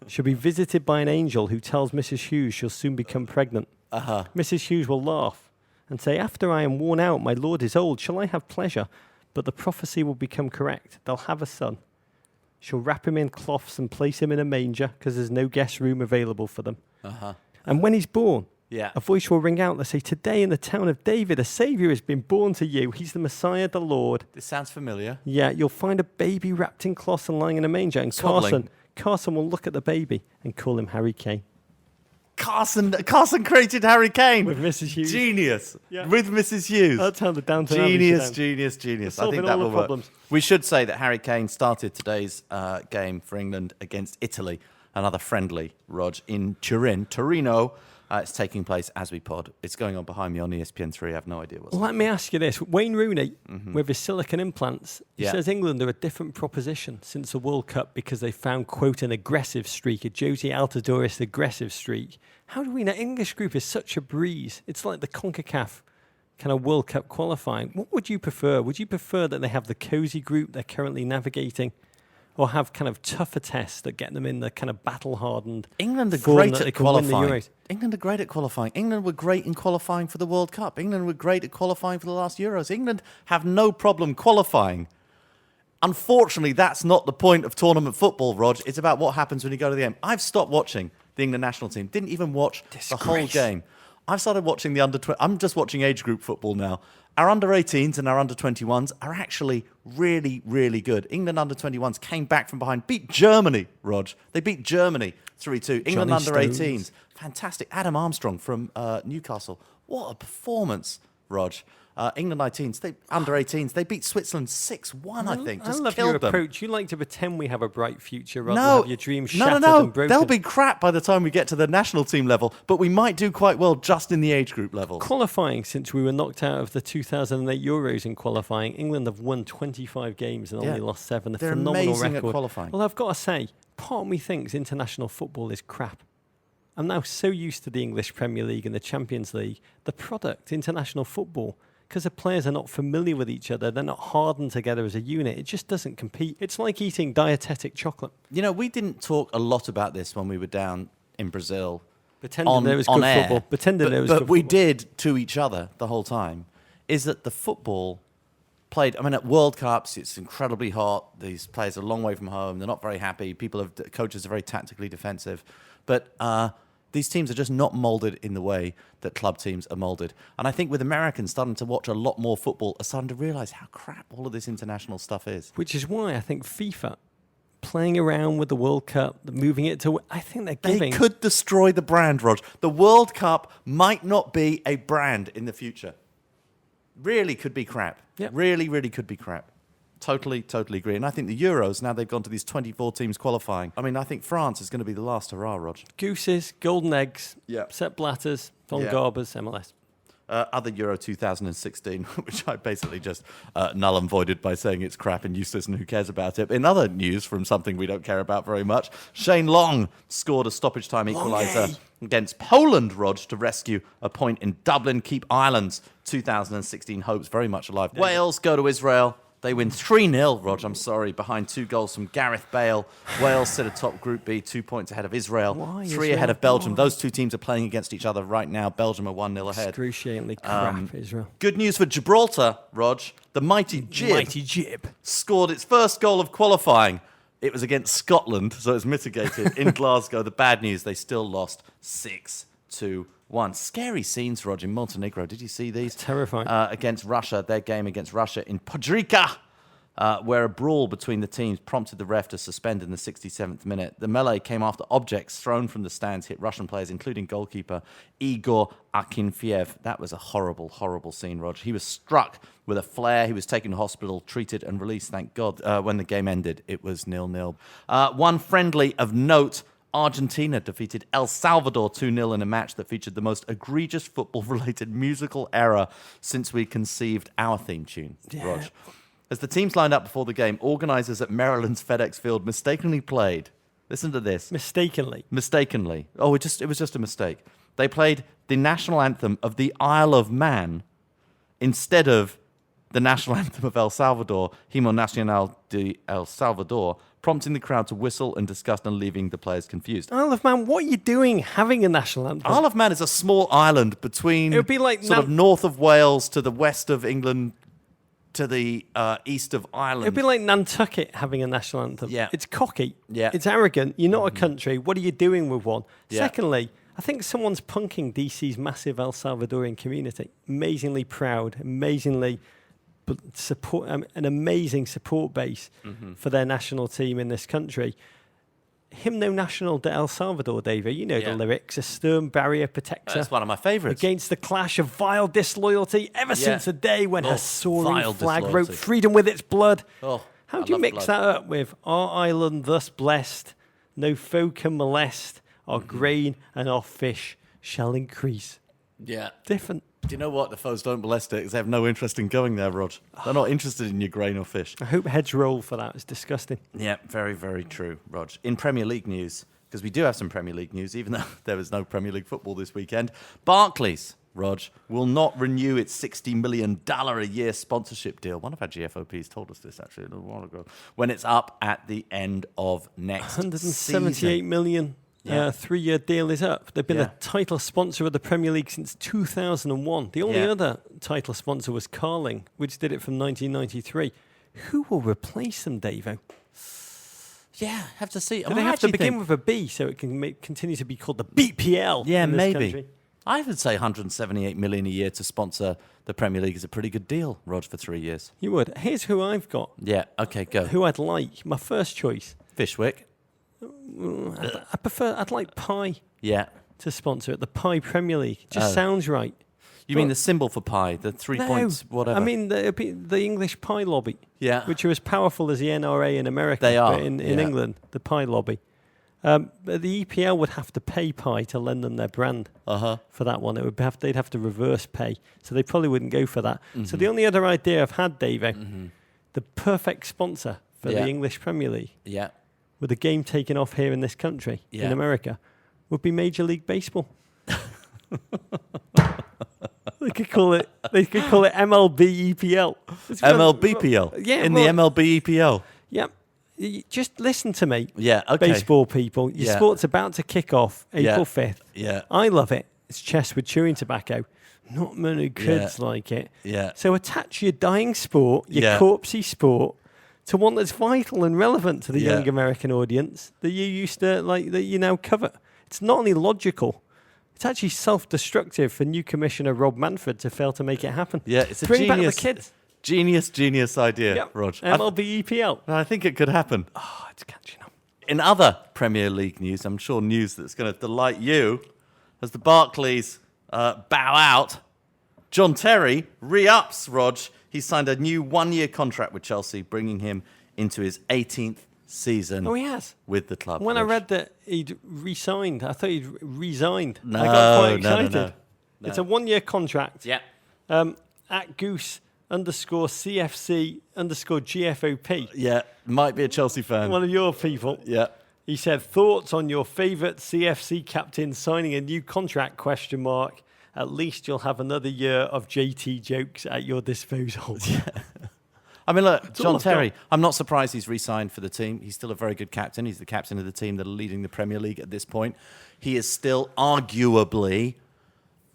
should be visited by an angel who tells Mrs. Hughes she'll soon become pregnant. Mrs. Hughes will laugh and say, after I am worn out, my lord is old, shall I have pleasure? But the prophecy will become correct. They'll have a son. She'll wrap him in cloths and place him in a manger because there's no guest room available for them. And when he's born, a voice will ring out that say, today in the town of David, a saviour has been born to you. He's the Messiah, the Lord. This sounds familiar. Yeah, you'll find a baby wrapped in cloths and lying in a manger. And Carson will look at the baby and call him Harry Kane. Carson created Harry Kane. With Mrs. Hughes. Genius. Yeah. With Mrs. Hughes. That's how the Downton Abbey should end. Genius. I think that will work. We should say that Harry Kane started today's game for England against Italy. Another friendly, Rog, in Torino. It's taking place as we pod. It's going on behind me on ESPN3. I have no idea what's Let me ask you this. Wayne Rooney, Mm-hmm. with his silicone implants, he says England are a different proposition since the World Cup because they found, quote, an aggressive streak, a Josie Altidore aggressive streak. How do we know? English group is such a breeze. It's like the CONCACAF kind of World Cup qualifying. What would you prefer? Would you prefer that they have the cosy group they're currently navigating, or have kind of tougher tests that get them in the kind of battle-hardened England are form great that they at can win the qualifying. Euros? England are great at qualifying. England were great in qualifying for the World Cup. England were great at qualifying for the last Euros. England have no problem qualifying. Unfortunately, that's not the point of tournament football, Rog. It's about what happens when you go to the game. I've stopped watching the England national team. Didn't even watch the whole game. I've started watching the under-20. I'm just watching age group football now. Our under-18s and our under-21s are actually really, really good. England under-21s came back from behind, beat Germany, Rog. They beat Germany 3-2. England under-18s, fantastic. Adam Armstrong from Newcastle. What a performance, Rog. England under-18s, they beat Switzerland 6-1, I think. Just I love killed your them. approach. You like to pretend we have a bright future rather than have your dreams shattered No. and broken. They'll be crap by the time we get to the national team level, but we might do quite well just in the age group levels. Qualifying, since we were knocked out of the 2008 Euros in qualifying, England have won 25 games and only lost 7. A They're phenomenal amazing record. at qualifying. Well, I've got to say, part of me thinks international football is crap. I'm now so used to the English Premier League and the Champions League. The product, international football, because the players are not familiar with each other, they're not hardened together as a unit. It just doesn't compete. It's like eating dietetic chocolate. You know, we didn't talk a lot about this when we were down in Brazil. Pretending there was good air, football. Pretending there was but good we football. did to each other the whole time, is that the football played, I mean, at World Cups, it's incredibly hot. These players are a long way from home. They're not very happy. Coaches are very tactically defensive. But these teams are just not molded in the way that club teams are molded. And I think with Americans starting to watch a lot more football, are starting to realize how crap all of this international stuff is. Which is why I think FIFA, playing around with the World Cup, moving it to, I think they're giving. They could destroy the brand, Rog. The World Cup might not be a brand in the future. Really could be crap. Yep. Really, really could be crap. Totally agree. And I think the Euros, now they've gone to these 24 teams qualifying. I mean, I think France is going to be the last hurrah, Rog. Gooses, golden eggs, Yep. Sepp Blatters, Von Yeah. Garbers, MLS. Other Euro 2016, which I basically just null and voided by saying it's crap and useless and who cares about it. In other news from something we don't care about very much, Shane Long scored a stoppage time equaliser against Poland, Rog, to rescue a point in Dublin, keep Ireland's 2016 hopes very much alive. Wales go to Israel. They win 3-0, Rog, I'm sorry, behind 2 goals from Gareth Bale. Wales sit atop Group B, 2 points ahead of Israel. Why 3 Israel? ahead of Belgium. Why? Those two teams are playing against each other right now. Belgium are 1-0 ahead. Excruciatingly crap, Israel. Good news for Gibraltar, Rog. The mighty Jib scored its first goal of qualifying. It was against Scotland, so it's mitigated in Glasgow. The bad news, they still lost 6-1. Scary scenes, Rog, in Montenegro. Did you see these? Terrifying. Against Russia, their game against Russia in Podgorica, where a brawl between the teams prompted the ref to suspend in the 67th minute. The melee came after objects thrown from the stands hit Russian players, including goalkeeper Igor Akinfeev. That was a horrible, horrible scene, Rog. He was struck with a flare. He was taken to hospital, treated and released, thank God. When the game ended, it was 0-0. One friendly of note, Argentina defeated El Salvador 2-0 in a match that featured the most egregious football-related musical error since we conceived our theme tune, Rog. As the teams lined up before the game, organisers at Maryland's FedEx Field mistakenly played. Listen to this. Mistakenly. Oh, it was just a mistake. They played the national anthem of the Isle of Man instead of the national anthem of El Salvador, Himno Nacional de El Salvador, prompting the crowd to whistle in disgust and leaving the players confused. Isle of Man, what are you doing having a national anthem? Isle of Man is a small island between It would be like sort of north of Wales to the west of England to the east of Ireland. It'd be like Nantucket having a national anthem. Yeah. It's cocky. Yeah. It's arrogant. You're not a country. What are you doing with one? Yeah. Secondly, I think someone's punking DC's massive El Salvadorian community. Amazingly proud, amazingly support, an amazing support base for their national team in this country. Himno Nacional de El Salvador, David. You know the lyrics. A stern barrier protector. That's one of my favourites. Against the clash of vile disloyalty ever since the day when her soaring vile flag disloyalty. wrote freedom with its blood. I How do you love mix blood. that up with our island thus blessed, no foe can molest, our grain and our fish shall increase. Yeah. Different. Do you know what? The foes don't molest it because they have no interest in going there, Rog. They're not interested in your grain or fish. I hope heads roll for that. It's disgusting. Yeah, very, very true, Rog. In Premier League news, because we do have some Premier League news, even though there was no Premier League football this weekend, Barclays, Rog, will not renew its $60 million a year sponsorship deal. One of our GFOPs told us this, actually, a little while ago, when it's up at the end of next 178 season. million. Yeah. 3-year deal is up. They've been Yeah. a title sponsor of the Premier League since 2001. The only Yeah. other title sponsor was Carling, which did it from 1993. Who will replace them, Davo? Yeah, have to see. Do they have to begin with a B so it can continue to be called the BPL? Yeah, in this maybe. country? I would say 178 million a year to sponsor the Premier League is a pretty good deal, Rog, for 3 years. You would. Here's who I've got. Yeah, okay, go. Who I'd like. My first choice. Fishwick. I'd like Pi Yeah. to sponsor it. The Pi Premier League. It just sounds right. You mean the symbol for pi, the 3 points, whatever? I mean the English Pi lobby. Yeah. Which are as powerful as the NRA in America. They are, But in yeah. England, the Pi lobby. But the EPL would have to pay Pi to lend them their brand for that one. They'd have to reverse pay. So they probably wouldn't go for that. So the only other idea I've had, Davo, the perfect sponsor for the English Premier League, Yeah. with the game taken off here in this country, in America, would be Major League Baseball. They could call it MLB EPL. MLBPL. Yeah, In well- the MLB EPL. Yeah. Just listen to me. Yeah, okay. Baseball people. Your Yeah. sport's about to kick off April 5th. Yeah. I love it. It's chess with chewing tobacco. Not many kids like it. Yeah. So attach your dying sport, your Yeah. corpsey sport, to one that's vital and relevant to the Yeah. young American audience that you used to like, that you now cover. It's not only logical, it's actually self-destructive for new commissioner Rob Manfred to fail to make it happen. Yeah, it's a Bring genius. back the kids. Genius idea, Yep. Rog. MLB EPL. I think it could happen. Oh, it's catching up. In other Premier League news, I'm sure news that's going to delight you, as the Barclays bow out, John Terry re-ups, Rog. He signed a new 1-year contract with Chelsea, bringing him into his 18th season Oh, he has. with the club. When I Rog. read that he'd re-signed, I thought he'd resigned. No, I got quite no, no, excited. no. It's a 1-year contract. Yeah. At Goose_CFC_GFOP. Yeah, might be a Chelsea fan. One of your people. Yeah. He said, thoughts on your favourite CFC captain signing a new contract, ? At least you'll have another year of JT jokes at your disposal. I mean, look, all John I've Terry, got. I'm not surprised he's re-signed for the team. He's still a very good captain. He's the captain of the team that are leading the Premier League at this point. He is still arguably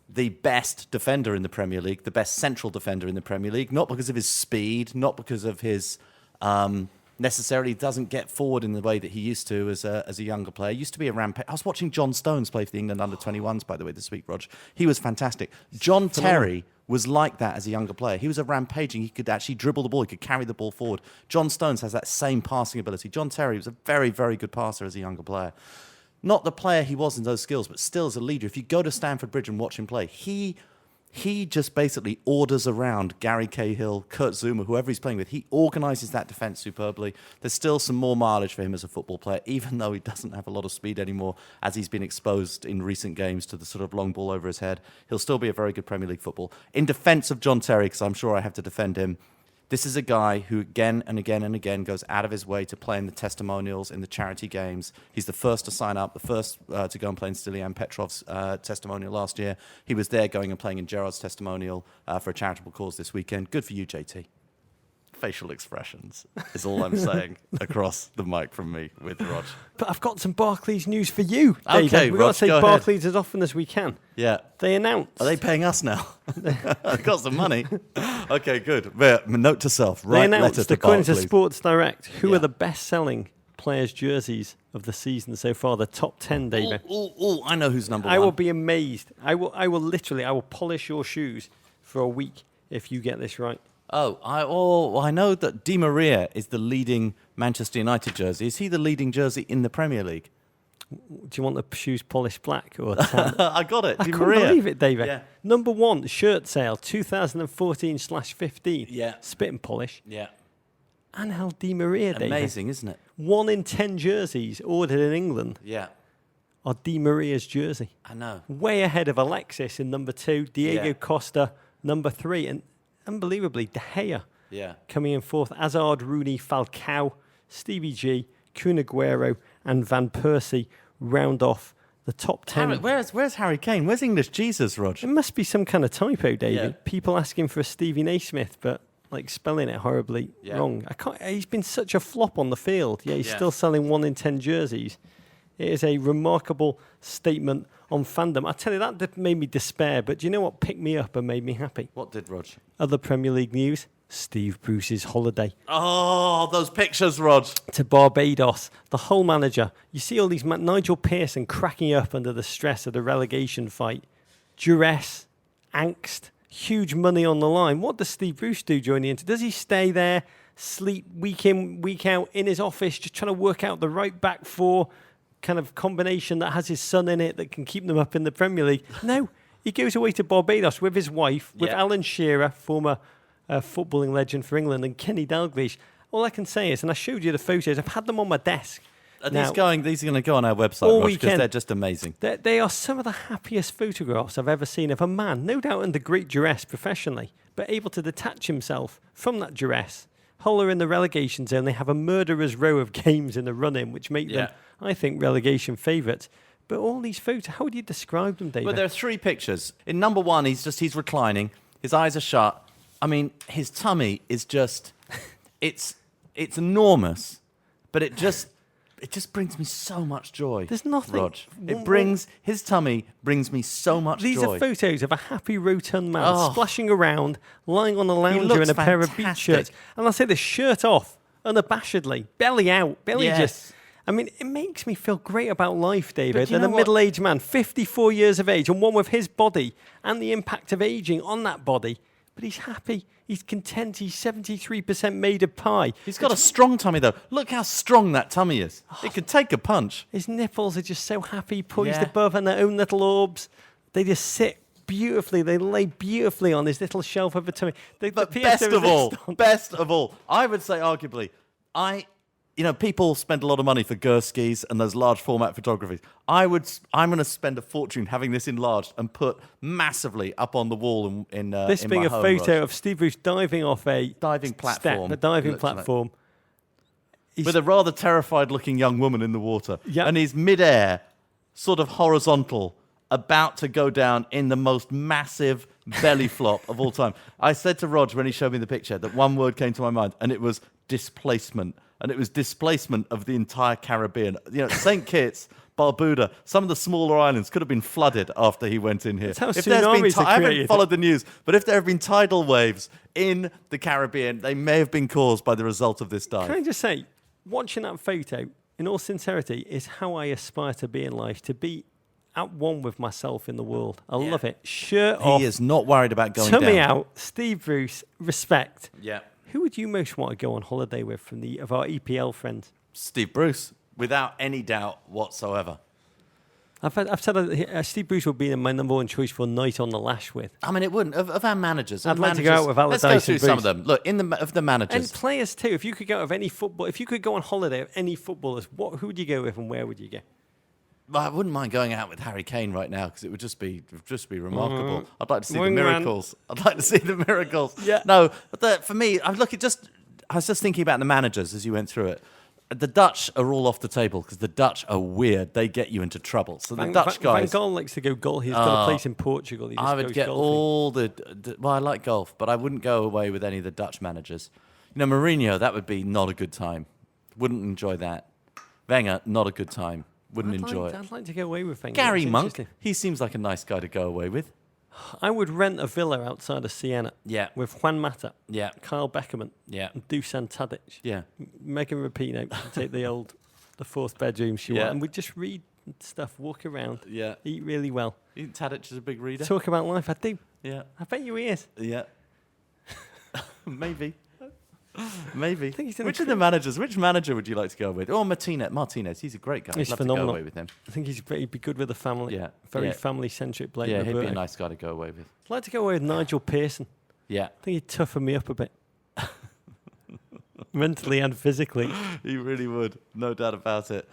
the best defender in the Premier League, the best central defender in the Premier League, not because of his speed, not because of his necessarily doesn't get forward in the way that he used to as a younger player. He used to be a rampage. I was watching John Stones play for the England under-21s, by the way, this week, Rog. He was fantastic. John Terry was like that as a younger player. He was a rampaging. He could actually dribble the ball. He could carry the ball forward. John Stones has that same passing ability. John Terry was a very, very good passer as a younger player. Not the player he was in those skills, but still as a leader. If you go to Stamford Bridge and watch him play, he just basically orders around Gary Cahill, Kurt Zouma, whoever he's playing with. He organises that defence superbly. There's still some more mileage for him as a football player, even though he doesn't have a lot of speed anymore, as he's been exposed in recent games to the sort of long ball over his head. He'll still be a very good Premier League football. In defence of John Terry, because I'm sure I have to defend him, this is a guy who again and again and again goes out of his way to play in the testimonials, in the charity games. He's the first to sign up, the first to go and play in Stilian Petrov's testimonial last year. He was there going and playing in Gerrard's testimonial for a charitable cause this weekend. Good for you, JT. Facial expressions is all I'm saying across the mic from me with Rog. But I've got some Barclays news for you, David. Okay, We've got Rog, to say go ahead. Barclays as often as we can. Yeah. They announced. Are they paying us now? I've got some money. Okay, good. But note to self, They write letter announced, to according to Barclays. Sports Direct, who Yeah. are the best-selling players' jerseys of the season so far, the top 10, David. Oh, I know who's number one. I will be amazed. I will polish your shoes for a week if you get this right. I know that Di Maria is the leading Manchester United jersey. Is he the leading jersey in the Premier League? Do you want the shoes polished black or tan? I got it. I Di couldn't Maria. believe it, David. Yeah. Number one, shirt sale, 2014/15. Yeah. Spit and polish. Yeah. Angel Di Maria, David. Amazing, isn't it? 1 in 10 jerseys ordered in England Yeah. are Di Maria's jersey. I know. Way ahead of Alexis in number 2, Diego Yeah. Costa number 3, and unbelievably, De Gea coming in 4th. Hazard, Rooney, Falcao, Stevie G, Kun Aguero, and Van Persie round off the top 10. Where's Harry Kane? Where's English Jesus, Rog? It must be some kind of typo, David. Yeah. People asking for a Stevie Naismith, but spelling it horribly Yeah. wrong. He's been such a flop on the field. Yeah, he's Yeah. still selling 1 in 10 jerseys. It is a remarkable statement on fandom. I tell you, that made me despair, but do you know what picked me up and made me happy? What did, Rog? Other Premier League news, Steve Bruce's holiday Oh, those pictures, Rog. to Barbados. The whole manager. You see all these... Nigel Pearson cracking up under the stress of the relegation fight. Duress, angst, huge money on the line. What does Steve Bruce do during the interview? Does he stay there, sleep week in, week out in his office, just trying to work out the right back four kind of combination that has his son in it that can keep them up in the Premier League? No, he goes away to Barbados with his wife, with Alan Shearer, former footballing legend for England, and Kenny Dalglish. All I can say is, and I showed you the photos, I've had them on my desk. These are going to go on our website, because they're just amazing. They are some of the happiest photographs I've ever seen of a man, no doubt under great duress professionally, but able to detach himself from that duress. Hull are in the relegation zone. They have a murderer's row of games in the run-in, which make them, I think, relegation favourites. But all these photos, how would you describe them, David? Well, there are 3 pictures. In number 1, he's reclining. His eyes are shut. I mean, his tummy is just, it's enormous, but it just brings me so much joy. There's nothing. Rog. His tummy brings me so much joy. These are photos of a happy, rotund man splashing around, lying on a lounger in a pair of beach shirts. And I'll say this, shirt off, unabashedly, belly out, just... I mean, it makes me feel great about life, David. And a middle-aged man, 54 years of age, and one with his body and the impact of aging on that body. But he's happy. He's content. He's 73% made of pie. He's got a strong tummy, though. Look how strong that tummy is. It could take a punch. His nipples are just so happy, poised above in their own little orbs. They just sit beautifully. They lay beautifully on his little shelf of a tummy. But best of all, I would say arguably, people spend a lot of money for Gurskies and those large format photographies. I'm going to spend a fortune having this enlarged and put massively up on the wall in this being my a home, photo Rog. of Steve Bruce diving off a diving platform, platform. With a rather terrified-looking young woman in the water. Yep. And he's mid-air, sort of horizontal, about to go down in the most massive belly flop of all time. I said to Rog when he showed me the picture that one word came to my mind, and it was displacement. And it was displacement of the entire Caribbean. St. Kitts, Barbuda, some of the smaller islands could have been flooded after he went in here. That's how tsunamis are I haven't created. followed the news, but if there have been tidal waves in the Caribbean, they may have been caused by the result of this dive. Can I just say, watching that photo, in all sincerity, is how I aspire to be in life, to be at one with myself in the world. I love it. Shirt off. He is not worried about going down. Tummy out. Steve Bruce, respect. Yeah. Who would you most want to go on holiday with of our EPL friends? Steve Bruce, without any doubt whatsoever. I've said that Steve Bruce would be my number one choice for a night on the lash with. I mean, it wouldn't. Of our managers. I'd like to go out with Allardyce. Let's go through some Bruce. of them. Look, of the managers. And players too. If you could go out of any football, if you could go on holiday with any footballers, who would you go with and where would you go? I wouldn't mind going out with Harry Kane right now because it would just be remarkable. I'd like to see the Wing miracles. I'd like to see the miracles. Yeah. No, but for me, I was just thinking about the managers as you went through it. The Dutch are all off the table because the Dutch are weird. They get you into trouble. So the Dutch guys. Van Gaal likes to go golf. He's got a place in Portugal. He just I would goes get golfing. all the. Well, I like golf, but I wouldn't go away with any of the Dutch managers. Mourinho, that would be not a good time. Wouldn't enjoy that. Wenger, not a good time. Wouldn't enjoy it. I'd like to go away with Wenger. Gary It's Monk, interesting. he seems like a nice guy to go away with. I would rent a villa outside of Siena. Yeah. With Juan Mata. Yeah. Kyle Beckerman. Yeah. And Dusan Tadic. Yeah. Megan Rapinoe can take the fourth bedroom she wants. And we'd just read stuff, walk around. Yeah. Eat really well. You think Tadic is a big reader? Talk about life. I do. Yeah. I bet you he is. Yeah. Maybe. Maybe. I think he's Which manager would you like to go with? Oh, Martinez. He's a great guy. He's I'd love phenomenal. to go away with him. I think he'd be good with the family. Yeah. Very family-centric Blake Yeah, he'd be Roberto. a nice guy to go away with. I'd like to go away with Nigel Pearson. Yeah. I think he'd toughen me up a bit. mentally and physically. He really would, no doubt about it.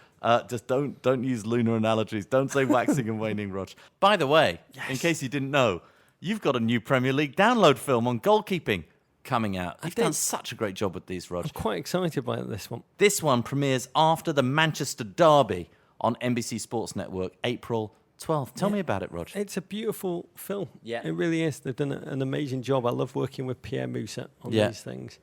Just don't use lunar analogies. Don't say waxing and waning, Rog. By the way, in case you didn't know, you've got a new Premier League download film on goalkeeping coming out. You've done such a great job with these, Rog. I'm quite excited by this one. This one premieres after the Manchester Derby on NBC Sports Network, April 12th. Tell me about it, Rog. It's a beautiful film. Yeah. It really is. They've done an amazing job. I love working with Pierre Moussa on these things.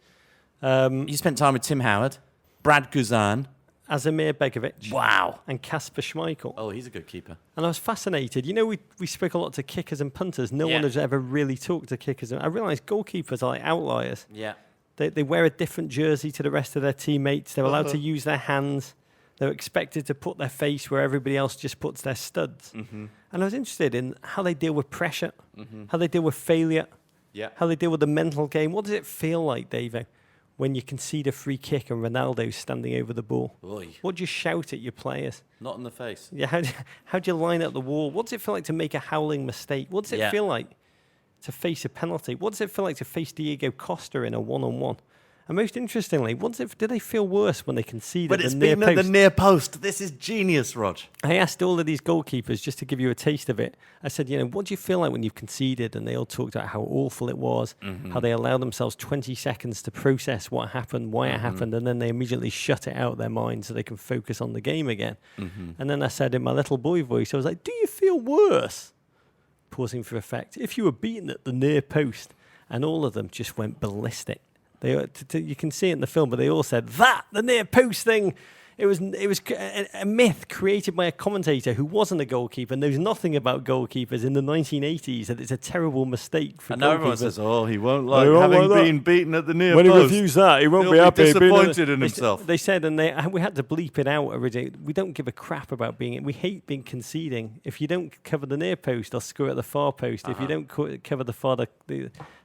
You spent time with Tim Howard, Brad Guzan. Azimir Begovic. Wow. And Kasper Schmeichel. Oh, he's a good keeper. And I was fascinated. You know, we spoke a lot to kickers and punters. No one has ever really talked to kickers. I realised goalkeepers are like outliers. Yeah. They wear a different jersey to the rest of their teammates. They're allowed to use their hands. They're expected to put their face where everybody else just puts their studs. Mm-hmm. And I was interested in how they deal with pressure, how they deal with failure, how they deal with the mental game. What does it feel like, Davo, when you concede a free kick and Ronaldo's standing over the ball? Oy. What do you shout at your players? Not in the face. Yeah, how do you line up the wall? What does it feel like to make a howling mistake? What does it feel like to face a penalty? What does it feel like to face Diego Costa in a one-on-one? And most interestingly, do they feel worse when they concede But at it's the near been post? at the near post. This is genius, Rog. I asked all of these goalkeepers, just to give you a taste of it, I said, what do you feel like when you've conceded? And they all talked about how awful it was, how they allowed themselves 20 seconds to process what happened, why it happened, and then they immediately shut it out of their mind so they can focus on the game again. And then I said in my little boy voice, I was like, do you feel worse? Pausing for effect. If you were beaten at the near post, and all of them just went ballistic. You can see it in the film, but they all said the near post thing. It was a myth created by a commentator who wasn't a goalkeeper, knows nothing about goalkeepers in the 1980s, that it's a terrible mistake for goalkeepers. And everyone says, he won't like having been beaten at the near post. When he reviews that, he won't be happy. Disappointed in himself. They said, and we had to bleep it out originally. We don't give a crap about we hate being conceding. If you don't cover the near post, they'll score at the far post. If you don't cover the far,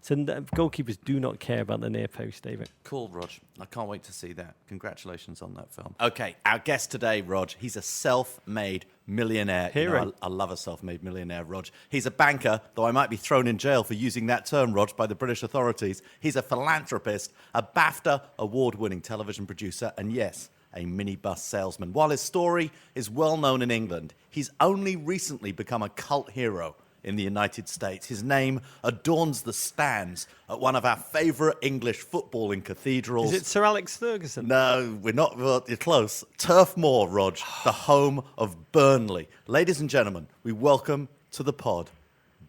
so goalkeepers do not care about the near post, David. Cool, Rog. I can't wait to see that. Congratulations on that film. Okay, our guest today, Rog, he's a self-made millionaire. Hero. I love a self-made millionaire, Rog. He's a banker, though I might be thrown in jail for using that term, Rog, by the British authorities. He's a philanthropist, a BAFTA award-winning television producer, and yes, a minibus salesman. While his story is well known in England, he's only recently become a cult hero in the United States. His name adorns the stands at one of our favourite English footballing cathedrals. Is it Sir Alex Ferguson? No, we're not. Well, you're close. Turf Moor, Rog, the home of Burnley. Ladies and gentlemen, we welcome to the pod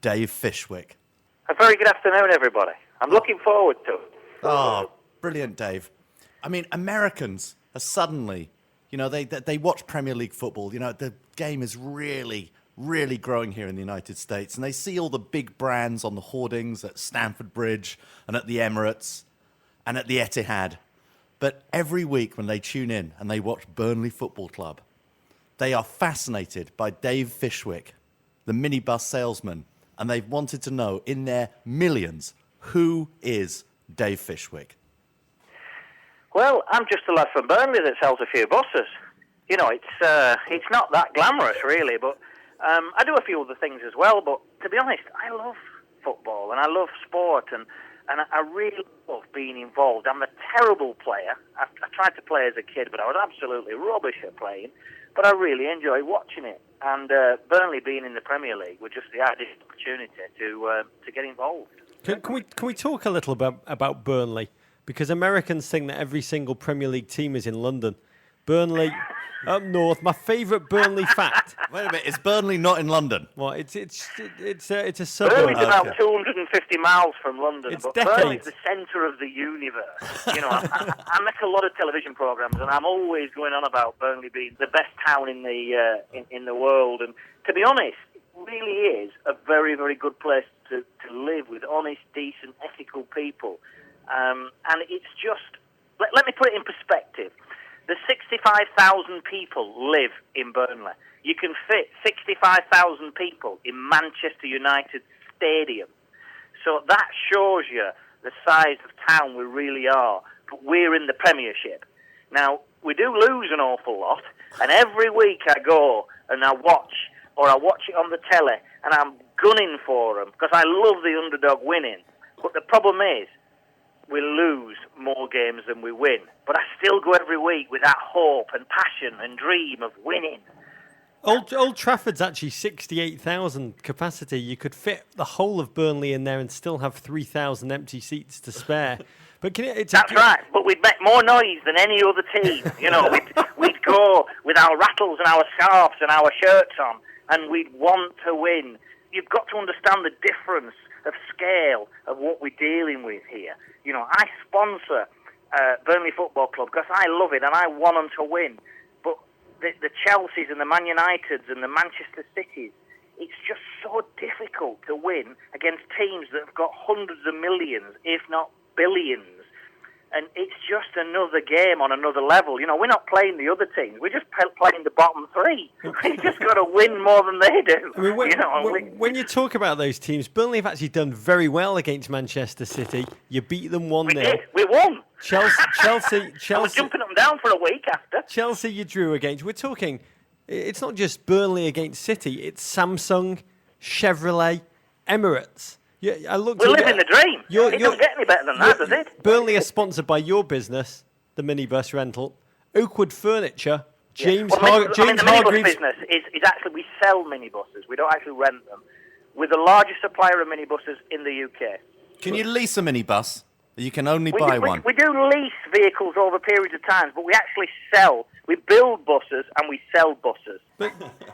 Dave Fishwick. A very good afternoon, everybody. I'm looking forward to it. Oh, brilliant, Dave. I mean, Americans are suddenly, they watch Premier League football. The game is really growing here in the United States, and they see all the big brands on the hoardings at Stamford Bridge and at the Emirates and at the Etihad. But every week when they tune in and they watch Burnley Football Club, they are fascinated by Dave Fishwick, the minibus salesman, and they've wanted to know in their millions, who is Dave Fishwick? Well, I'm just a lad from Burnley that sells a few buses. It's not that glamorous, really, but I do a few other things as well. But to be honest, I love football and I love sport, and I really love being involved. I'm a terrible player. I tried to play as a kid, but I was absolutely rubbish at playing. But I really enjoy watching it. And Burnley being in the Premier League was just the ideal opportunity to get involved. Can we talk a little about Burnley? Because Americans think that every single Premier League team is in London. Burnley, up north. My favourite Burnley fact. Wait a minute, is Burnley not in London? Well, it's a suburb. Burnley's about 250 miles from London, It's but decades. Burnley's the centre of the universe. I make a lot of television programmes, and I'm always going on about Burnley being the best town in the world. And to be honest, it really is a very, very good place to live with honest, decent, ethical people. And it's just, let me put it in perspective. The 65,000 people live in Burnley. You can fit 65,000 people in Manchester United Stadium. So that shows you the size of town we really are. But we're in the Premiership. Now, we do lose an awful lot, and every week I go and I watch it on the telly, and I'm gunning for them, because I love the underdog winning. But the problem is, we lose more games than we win. But I still go every week with that hope and passion and dream of winning. Old Trafford's actually 68,000 capacity. You could fit the whole of Burnley in there and still have 3,000 empty seats to spare. But That's right. But we'd make more noise than any other team. You know, we'd go with our rattles and our scarves and our shirts on, and we'd want to win. You've got to understand the difference of scale of what we're dealing with here. You know, I sponsor Burnley Football Club because I love it and I want them to win. But the Chelseas and the Man Uniteds and the Manchester Cities, it's just so difficult to win against teams that have got hundreds of millions, if not billions. And it's just another game on another level. You know, we're not playing the other teams. We're just playing the bottom three. We've just got to win more than they do. I mean, when you talk about those teams, Burnley have actually done very well against Manchester City. You beat them 1-0. We won. Chelsea. I was jumping them down for a week after. Chelsea you drew against. We're talking, it's not just Burnley against City. It's Samsung, Chevrolet, Emirates. Yeah, we're living the dream. It doesn't get any better than that, does it? Burnley are sponsored by your business, the minibus rental, Oakwood Furniture, James the minibus business is actually, we sell minibuses. We don't actually rent them. We're the largest supplier of minibuses in the UK. Can you lease a minibus? You can only buy one. We do lease vehicles over periods of time, but we actually sell. We build buses and we sell buses. But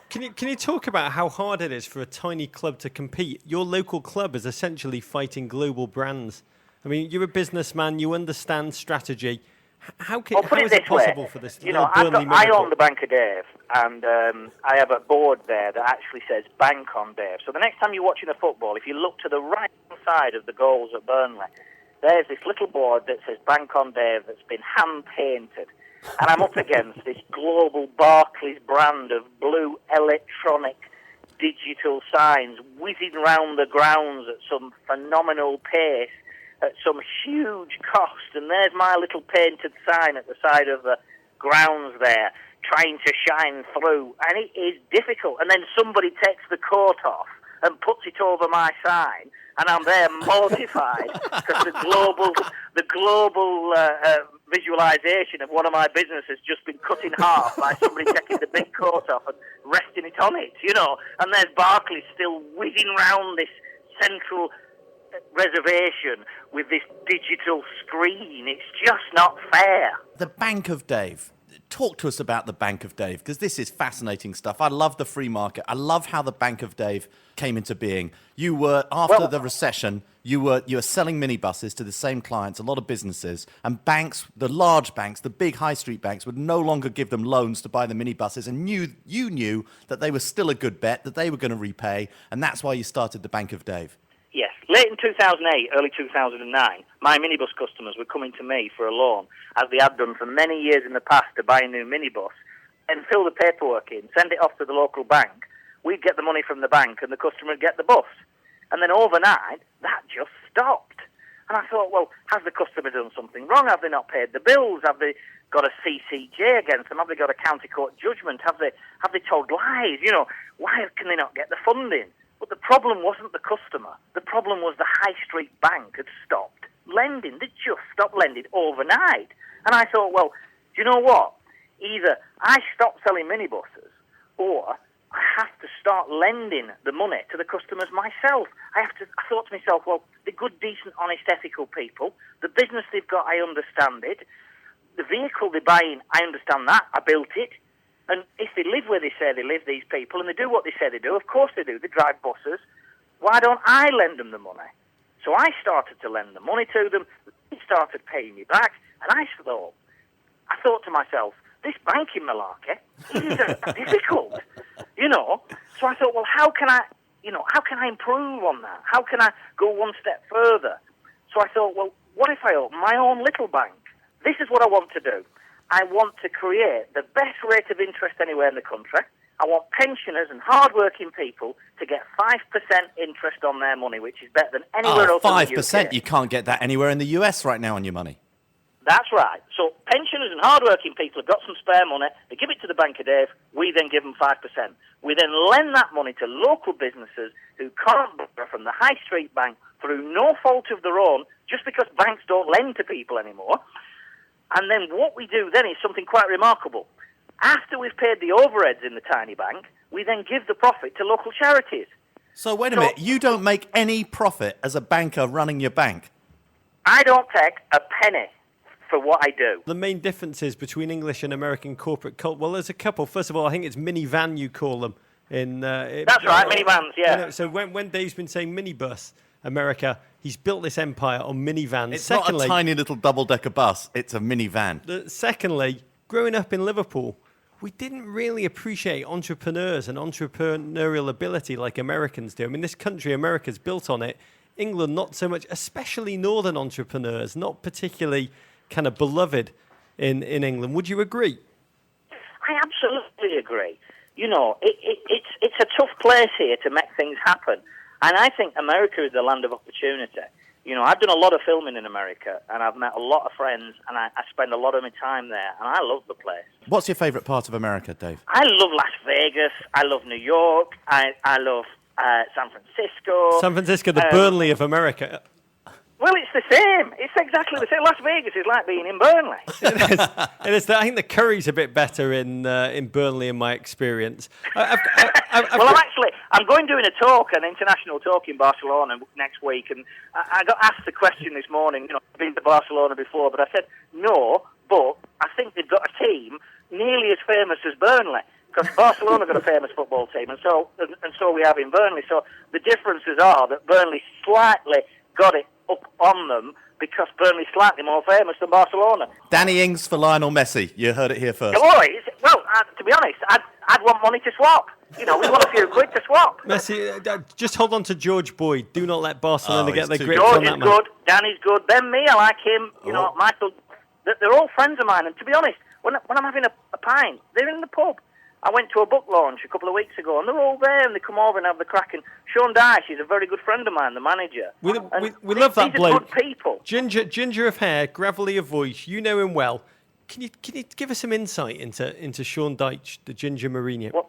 can you talk about how hard it is for a tiny club to compete? Your local club is essentially fighting global brands. I mean, you're a businessman. You understand strategy. How is it possible for this? You know, I own the Bank of Dave, and I have a board there that actually says Bank on Dave. So the next time you're watching a football, if you look to the right side of the goals at Burnley, there's this little board that says Bank on Dave that's been hand-painted. And I'm up against this global Barclays brand of blue electronic digital signs whizzing around the grounds at some phenomenal pace, at some huge cost. And there's my little painted sign at the side of the grounds there, trying to shine through. And it is difficult. And then somebody takes the coat off and puts it over my sign, and I'm there mortified because the global visualization of one of my businesses has just been cut in half by somebody taking the big coat off and resting it on it, you know. And there's Barclays still whizzing round this central reservation with this digital screen. It's just not fair. The Bank of Dave. Talk to us about the Bank of Dave, because this is fascinating stuff. I love the free market. I love how the Bank of Dave came into being. You were, after the recession, you were selling minibuses to the same clients, a lot of businesses, and banks, the large banks, the big high street banks, would no longer give them loans to buy the minibuses, and you knew that they were still a good bet, that they were going to repay, and that's why you started the Bank of Dave. Yes. Late in 2008, early 2009, my minibus customers were coming to me for a loan, as they had done for many years in the past, to buy a new minibus, and fill the paperwork in, send it off to the local bank. We'd get the money from the bank, and the customer would get the bus. And then overnight, that just stopped. And I thought, well, has the customer done something wrong? Have they not paid the bills? Have they got a CCJ against them? Have they got a county court judgment? Have they told lies? You know, why can they not get the funding? But the problem wasn't the customer. The problem was the high street bank had stopped lending. They just stopped lending overnight. And I thought, well, do you know what? Either I stop selling minibuses, or I have to start lending the money to the customers myself. I thought to myself, well, they're good, decent, honest, ethical people. The business they've got, I understand it. The vehicle they're buying, I understand that. I built it. And if they live where they say they live, these people, and they do what they say they do, of course they do. They drive buses. Why don't I lend them the money? So I started to lend the money to them. They started paying me back. And I thought to myself, this banking malarkey is difficult, you know. So I thought, well, how can I improve on that? How can I go one step further? So I thought, well, what if I open my own little bank? This is what I want to do. I want to create the best rate of interest anywhere in the country. I want pensioners and hard-working people to get 5% interest on their money, which is better than anywhere else in the UK. 5%? You can't get that anywhere in the US right now on your money. That's right. So pensioners and hard-working people have got some spare money. They give it to the Bank of Dave. We then give them 5%. We then lend that money to local businesses who can't borrow from the high street bank through no fault of their own, just because banks don't lend to people anymore. And then what we do then is something quite remarkable. After we've paid the overheads in the tiny bank, we then give the profit to local charities. So wait a minute, you don't make any profit as a banker running your bank? I don't take a penny for what I do. The main differences between English and American corporate culture, well, there's a couple. First of all, I think it's minivan you call them. That's right, minivans, yeah. So when Dave's been saying minibus, America, he's built this empire on minivans. It's not a tiny little double-decker bus, it's a minivan. Secondly, growing up in Liverpool, we didn't really appreciate entrepreneurs and entrepreneurial ability like Americans do. I mean, this country, America's built on it. England, not so much, especially northern entrepreneurs, not particularly kind of beloved in England. Would you agree? I absolutely agree. You know, it's a tough place here to make things happen. And I think America is the land of opportunity. You know, I've done a lot of filming in America, and I've met a lot of friends, and I spend a lot of my time there, and I love the place. What's your favourite part of America, Dave? I love Las Vegas. I love New York. I love San Francisco. San Francisco, the Burnley of America. Well, it's the same. It's exactly the same. Las Vegas is like being in Burnley. It is. I think the curry's a bit better in Burnley, in my experience. I'm going doing a talk, an international talk in Barcelona next week, and I got asked the question this morning. You know, I've been to Barcelona before, but I said no. But I think they've got a team nearly as famous as Burnley, because Barcelona got a famous football team, and so we have in Burnley. So the differences are that Burnley slightly got it up on them because Burnley's slightly more famous than Barcelona. Danny Ings for Lionel Messi. You heard it here first. To be honest, I'd want money to swap. You know, we want a few quid to swap. Messi, just hold on to George Boyd. Do not let Barcelona get their grip on George that is man. good. Danny's good. Ben Mee, I like him. You know, Michael. They're all friends of mine. And to be honest, when I'm having a pint, they're in the pub. I went to a book launch a couple of weeks ago, and they're all there, and they come over and have the crack. And Sean Dyche is a very good friend of mine, the manager. We love that bloke. These are good people. Ginger of hair, gravelly of voice. You know him well. Can you give us some insight into Sean Dyche, the Ginger Mourinho? Well,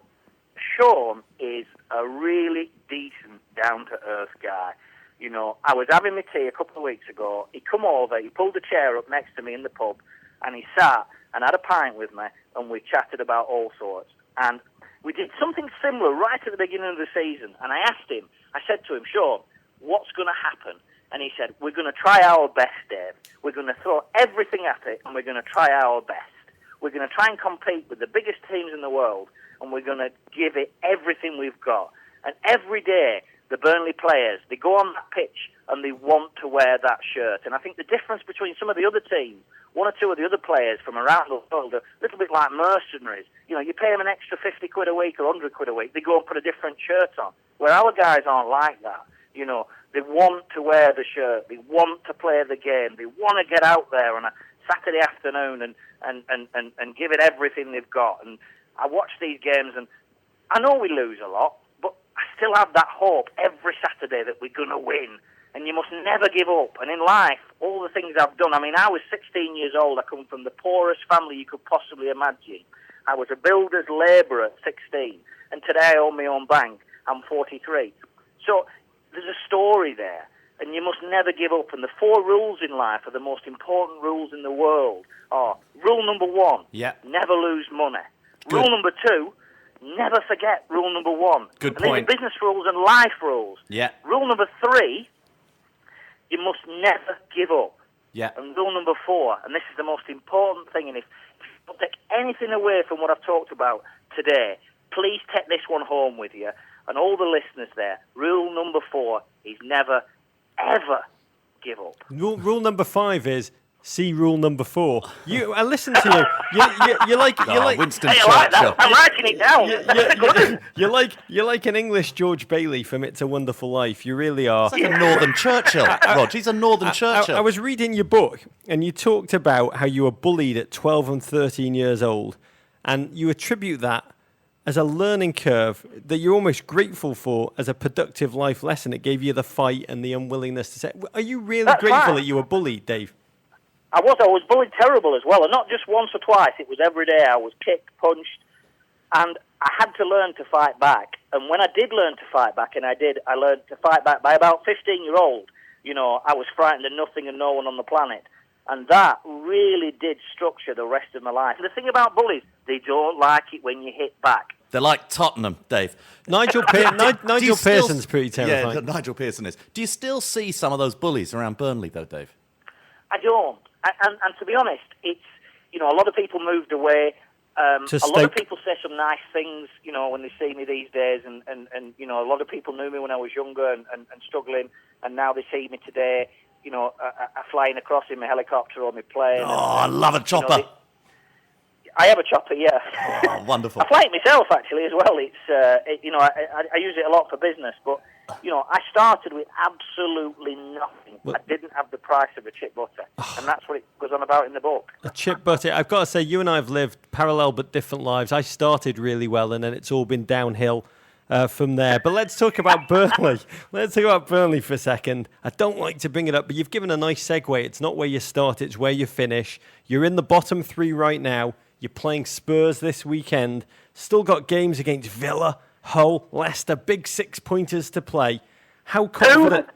Sean is a really decent, down-to-earth guy. You know, I was having my tea a couple of weeks ago. He come over, he pulled a chair up next to me in the pub, and he sat and had a pint with me, and we chatted about all sorts. And we did something similar right at the beginning of the season. And I asked him, I said to him, Sean, what's going to happen? And he said, we're going to try our best, Dave. We're going to throw everything at it, and we're going to try our best. We're going to try and compete with the biggest teams in the world, and we're going to give it everything we've got. And every day, the Burnley players, they go on that pitch, and they want to wear that shirt. And I think the difference between some of the other teams, one or two of the other players from around the world, are a little bit like mercenaries. You know, you pay them an extra 50 quid a week or 100 quid a week, they go and put a different shirt on. Where our guys aren't like that. You know, they want to wear the shirt, they want to play the game, they want to get out there on a Saturday afternoon and give it everything they've got. And I watch these games, and I know we lose a lot, but I still have that hope every Saturday that we're going to win. And you must never give up. And in life, all the things I've done, I mean, I was 16 years old. I come from the poorest family you could possibly imagine. I was a builder's labourer at 16. And today I own my own bank. I'm 43. So there's a story there. And you must never give up. And the 4 rules in life are the most important rules in the world. Rule number 1, never lose money. Good. Rule number 2, never forget rule number 1. Good and point. These are business rules and life rules. Yeah. Rule number 3, you must never give up. Yeah. And rule number 4, and this is the most important thing, and if you don't take anything away from what I've talked about today, please take this one home with you, and all the listeners there. Rule number 4 is never, ever give up. Rule number 5 is see rule number 4. I listen to you. You're like Winston Churchill. Like that. I'm writing it down. You're like an English George Bailey from It's a Wonderful Life. You really are. It's like a Northern Churchill. Rog, he's a Northern Churchill. I was reading your book, and you talked about how you were bullied at 12 and 13 years old, and you attribute that as a learning curve that you're almost grateful for as a productive life lesson. It gave you the fight and the unwillingness to say. Are you really grateful that you were bullied, Dave? I was bullied terrible as well, and not just once or twice. It was every day. I was kicked, punched, and I had to learn to fight back. And when I did learn to fight back, and I learned to fight back by about 15 years old. I was frightened of nothing and no one on the planet. And that really did structure the rest of my life. And the thing about bullies, they don't like it when you hit back. They're like Tottenham, Dave. Nigel Pearson's pretty terrifying. Yeah, Nigel Pearson is. Do you still see some of those bullies around Burnley, though, Dave? I don't. And to be honest, it's, a lot of people moved away. A lot of people say some nice things, when they see me these days. And a lot of people knew me when I was younger and struggling. And now they see me today, flying across in my helicopter or my plane. I love a chopper. I have a chopper, yeah. Oh, wonderful. I fly it myself, actually, as well. It's, I use it a lot for business, but, I started with absolutely nothing. I didn't have the price of a chip butter, and that's what it goes on about in the book. A chip butter. I've got to say, you and I have lived parallel but different lives. I started really well, and then it's all been downhill from there. But let's talk about Burnley. Let's talk about Burnley for a second. I don't like to bring it up, but you've given a nice segue. It's not where you start, it's where you finish. You're in the bottom three right now. You're playing Spurs this weekend. Still got games against Villa, Hull, Leicester. Big 6-pointers to play. How confident?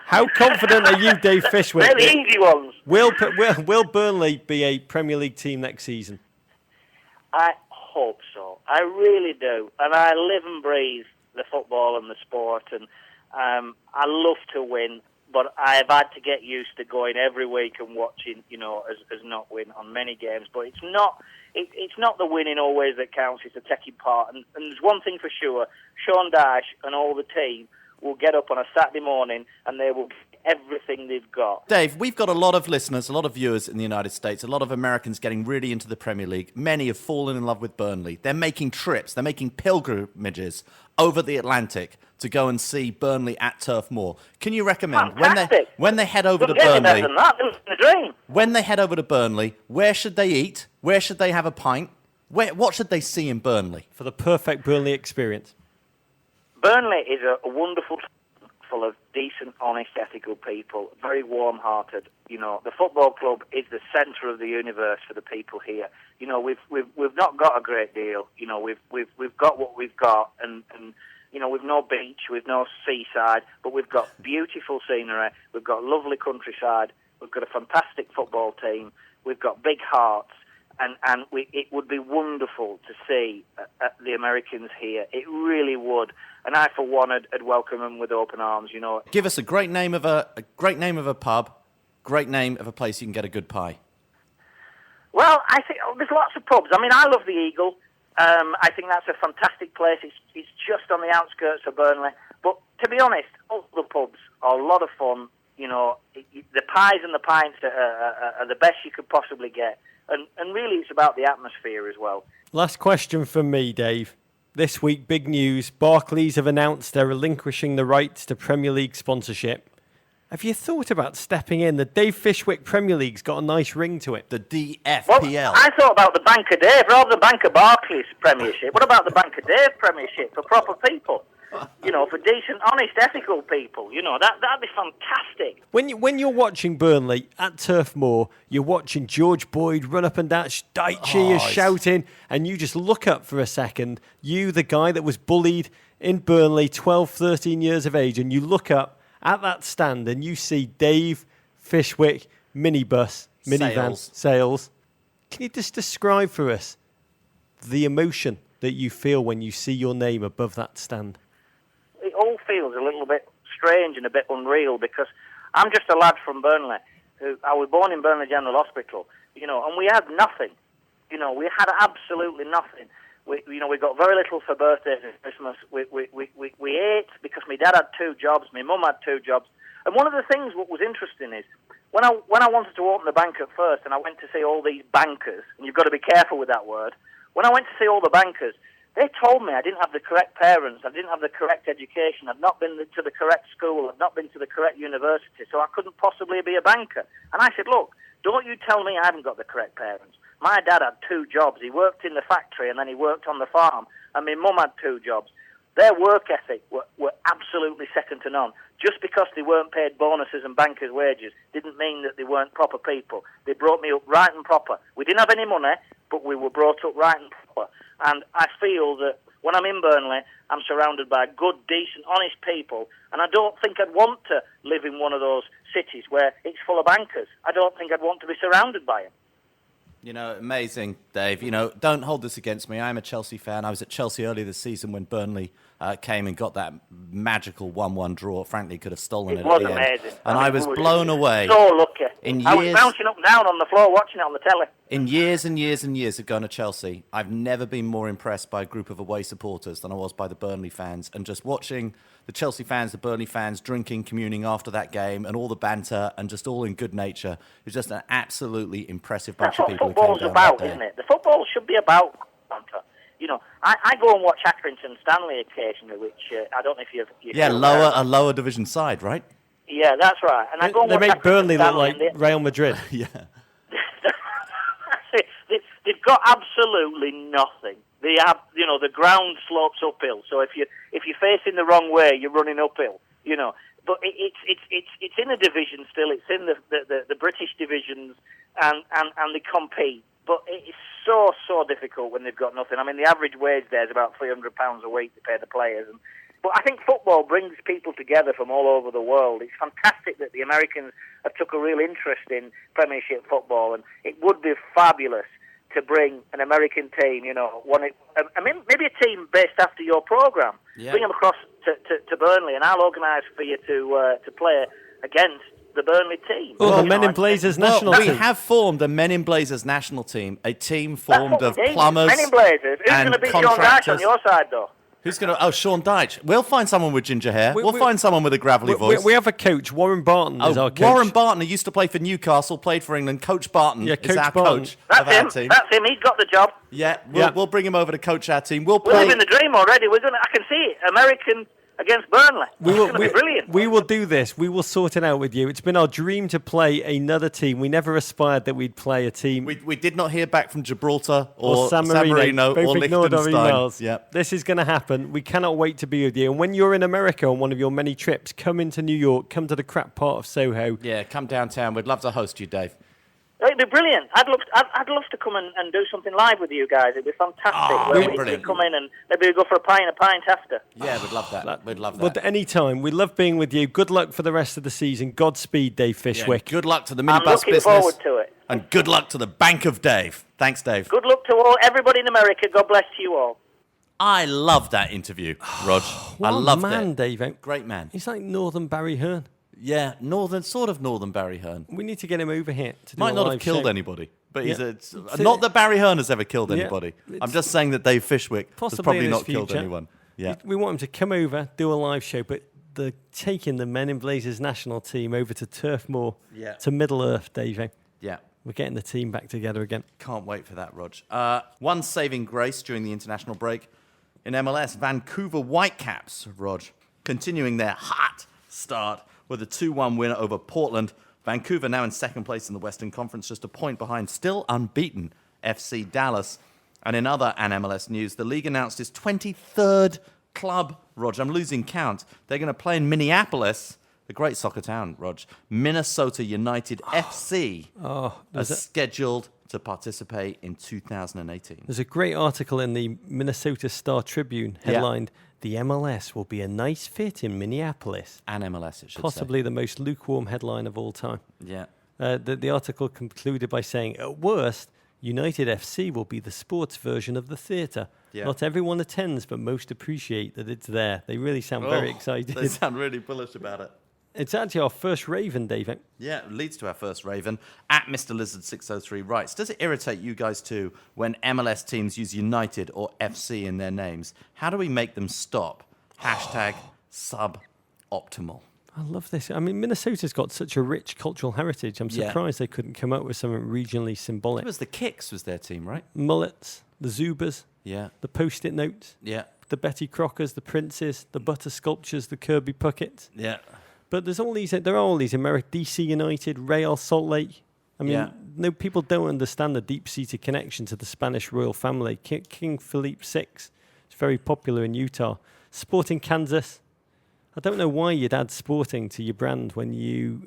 How confident are you, Dave Fishwick? They're the easy ones. Will Burnley be a Premier League team next season? I hope so. I really do. And I live and breathe the football and the sport. And I love to win. But I've had to get used to going every week and watching, as not win on many games. But it's not the winning always that counts. It's the taking part. And there's one thing for sure: Sean Dyche and all the team will get up on a Saturday morning and they will give everything they've got. Dave, we've got a lot of listeners, a lot of viewers in the United States, a lot of Americans getting really into the Premier League. Many have fallen in love with Burnley. They're making trips, they're making pilgrimages over the Atlantic to go and see Burnley at Turf Moor. Can you recommend when they head over to Burnley? When they head over to Burnley, where should they eat? Where should they have a pint? What should they see in Burnley for the perfect Burnley experience? Burnley is a wonderful town full of decent, honest, ethical people, very warm-hearted. The football club is the centre of the universe for the people here. We've not got a great deal. We've got what we've got, and we've no beach, we've no seaside, but we've got beautiful scenery, we've got lovely countryside, we've got a fantastic football team, we've got big hearts, and it would be wonderful to see the Americans here. It really would, and I, for one, would welcome them with open arms. Give us a great name of a pub, great name of a place you can get a good pie. Well, I think there's lots of pubs. I mean, I love the Eagle. I think that's a fantastic place. It's just on the outskirts of Burnley. But to be honest, all the pubs are a lot of fun. The pies and the pints are the best you could possibly get. And really, it's about the atmosphere as well. Last question from me, Dave. This week, big news. Barclays have announced they're relinquishing the rights to Premier League sponsorship. Have you thought about stepping in? The Dave Fishwick Premier League's got a nice ring to it. The DFPL. Well, I thought about the Bank of Dave rather than the Bank of Barclays Premiership. What about the Bank of Dave Premiership for proper people? For decent, honest, ethical people. That'd be fantastic. When you're watching Burnley at Turf Moor, you're watching George Boyd run up and down, Daichi is shouting, and you just look up for a second. You, the guy that was bullied in Burnley, 12, 13 years of age, and you look up at that stand and you see Dave Fishwick minivan sales. Can you just describe for us the emotion that you feel when you see your name above that stand? It all feels a little bit strange and a bit unreal because I'm just a lad from Burnley. I was born in Burnley General Hospital, and we had nothing. We had absolutely nothing. We got very little for birthdays and Christmas. We ate because my dad had 2 jobs, my mum had 2 jobs. And one of the things what was interesting is when I wanted to open the bank at first and I went to see all these bankers, and you've got to be careful with that word, when I went to see all the bankers, they told me I didn't have the correct parents, I didn't have the correct education, I'd not been to the correct school, I'd not been to the correct university, so I couldn't possibly be a banker. And I said, look, don't you tell me I haven't got the correct parents. My dad had 2 jobs. He worked in the factory and then he worked on the farm. And my mum had 2 jobs. Their work ethic were absolutely second to none. Just because they weren't paid bonuses and bankers' wages didn't mean that they weren't proper people. They brought me up right and proper. We didn't have any money, but we were brought up right and proper. And I feel that when I'm in Burnley, I'm surrounded by good, decent, honest people, and I don't think I'd want to live in one of those cities where it's full of bankers. I don't think I'd want to be surrounded by them. You know, amazing, Dave. You know, don't hold this against me. I'm a Chelsea fan. I was at Chelsea earlier this season when Burnley came and got that magical 1-1 draw. Frankly, could have stolen it. It was at the amazing. End. And I was blown away. So lucky. I was years- bouncing up and down on the floor watching it on the telly. In years and years and years of going to Chelsea, I've never been more impressed by a group of away supporters than I was by the Burnley fans. And just watching the Chelsea fans, the Burnley fans drinking, communing after that game, and all the banter, and just all in good nature. It was just an absolutely impressive bunch That's of what people who football's came down about, that day. isn't it? The football should be about banter. You know, I go and watch Accrington Stanley occasionally, which I don't know if you've... Yeah, a lower division side, right? Yeah, that's right. And I go and They watch make Accrington Burnley look Stanley like Real Madrid. Yeah. They've got absolutely nothing. They have, you know, the ground slopes uphill. So if you're facing the wrong way, you're running uphill. You know, but it's in a division still. It's in the British divisions, and they compete. But it's so difficult when they've got nothing. I mean, the average wage there is about £300 a week to pay the players. But I think football brings people together from all over the world. It's fantastic that the Americans have took a real interest in Premiership football, and it would be fabulous to bring an American team, you know, maybe a team based after your programme. Yeah. Bring them across to Burnley, and I'll organise for you to play against the Burnley team. Oh, the Men in Blazers national we team. have formed a Men in Blazers national team, a team That's formed what of we need. plumbers Men in Blazers. Who's and going to be Sean Dyche on contractors. your side, though? Who's going to... Oh, Sean Dyche. We'll find someone with ginger hair. We'll find someone with a gravelly voice. We have a coach, Warren Barton is our coach. Warren Barton, who used to play for Newcastle, played for England. Coach Barton Yeah, is Coach our Barton. coach That's of our him. team. That's him. He's got the job. Yeah, Yeah. we'll bring him over to coach our team. We'll We're play... living the dream already. I can see it. American against Burnley. It's going to be brilliant. We will do this. We will sort it out with you. It's been our dream to play another team. We never aspired that we'd play a team. We did not hear back from Gibraltar or San Marino both or ignored our Liechtenstein. emails. Yep. This is going to happen. We cannot wait to be with you. And when you're in America on one of your many trips, come into New York, come to the crap part of Soho. Yeah, come downtown. We'd love to host you, Dave. It'd be brilliant. I'd love to come and do something live with you guys. It'd be fantastic. Oh, Where we brilliant. come in and maybe we go for a pint after. Yeah, we'd love that. We'd love that. But any time, we love being with you. Good luck for the rest of the season. Godspeed, Dave Yeah, Fishwick. good luck to the I'm minibus looking business. forward to it. And good luck to the Bank of Dave. Thanks, Dave. Good luck to everybody in America. God bless you all. I love that interview, Rog. What I a loved man, it. Dave. Great man. He's like Northern Barry Hearn. Yeah, sort of northern Barry Hearn. We need to get him over here to do Might a not have live killed show. anybody, but he's Yeah. not that Barry Hearn has ever killed Yeah, anybody. I'm it's- just saying that Dave Fishwick has Possibly probably in not his killed future. anyone. Yeah. We want him to come over, do a live show, but taking the Men in Blazers national team over to Turf Moor, Yeah. to Middle Earth, Dave. Yeah. We're getting the team back together again. Can't wait for that, Rog. One saving grace during the international break in MLS, Vancouver Whitecaps, Rog, continuing their hot start with a 2-1 winner over Portland. Vancouver now in second place in the Western Conference, just a point behind still unbeaten FC Dallas. And in other MLS news, the league announced its 23rd club, Rog. I'm losing count. They're going to play in Minneapolis, a great soccer town, Rog. Minnesota United FC are scheduled to participate in 2018. There's a great article in the Minnesota Star Tribune headlined, "The MLS will be a nice fit in Minneapolis." And MLS, it should Possibly the most lukewarm headline of all time. say. Yeah. The article concluded by saying, at worst, United FC will be the sports version of the theatre. Yeah. Not everyone attends, but most appreciate that it's there. They really sound very excited. They sound really bullish about it. It's actually our first Raven, David. Yeah, it leads to our first Raven. At Mr. Lizard 603 writes, does it irritate you guys too when MLS teams use United or FC in their names? How do we make them stop? Hashtag suboptimal. I love this. I mean, Minnesota's got such a rich cultural heritage. I'm Yeah. surprised they couldn't come up with something regionally symbolic. It was the Kicks was their team, right? Mullets, the Zubas, Yeah, the Post-it notes, yeah, the Betty Crockers, the Princes, the Butter Sculptures, the Kirby Puckets. yeah. But there are all these American DC United, Real Salt Lake. I mean, Yeah. no, people don't understand the deep-seated connection to the Spanish royal family. King Philippe VI is very popular in Utah. Sporting Kansas. I don't know why you'd add Sporting to your brand when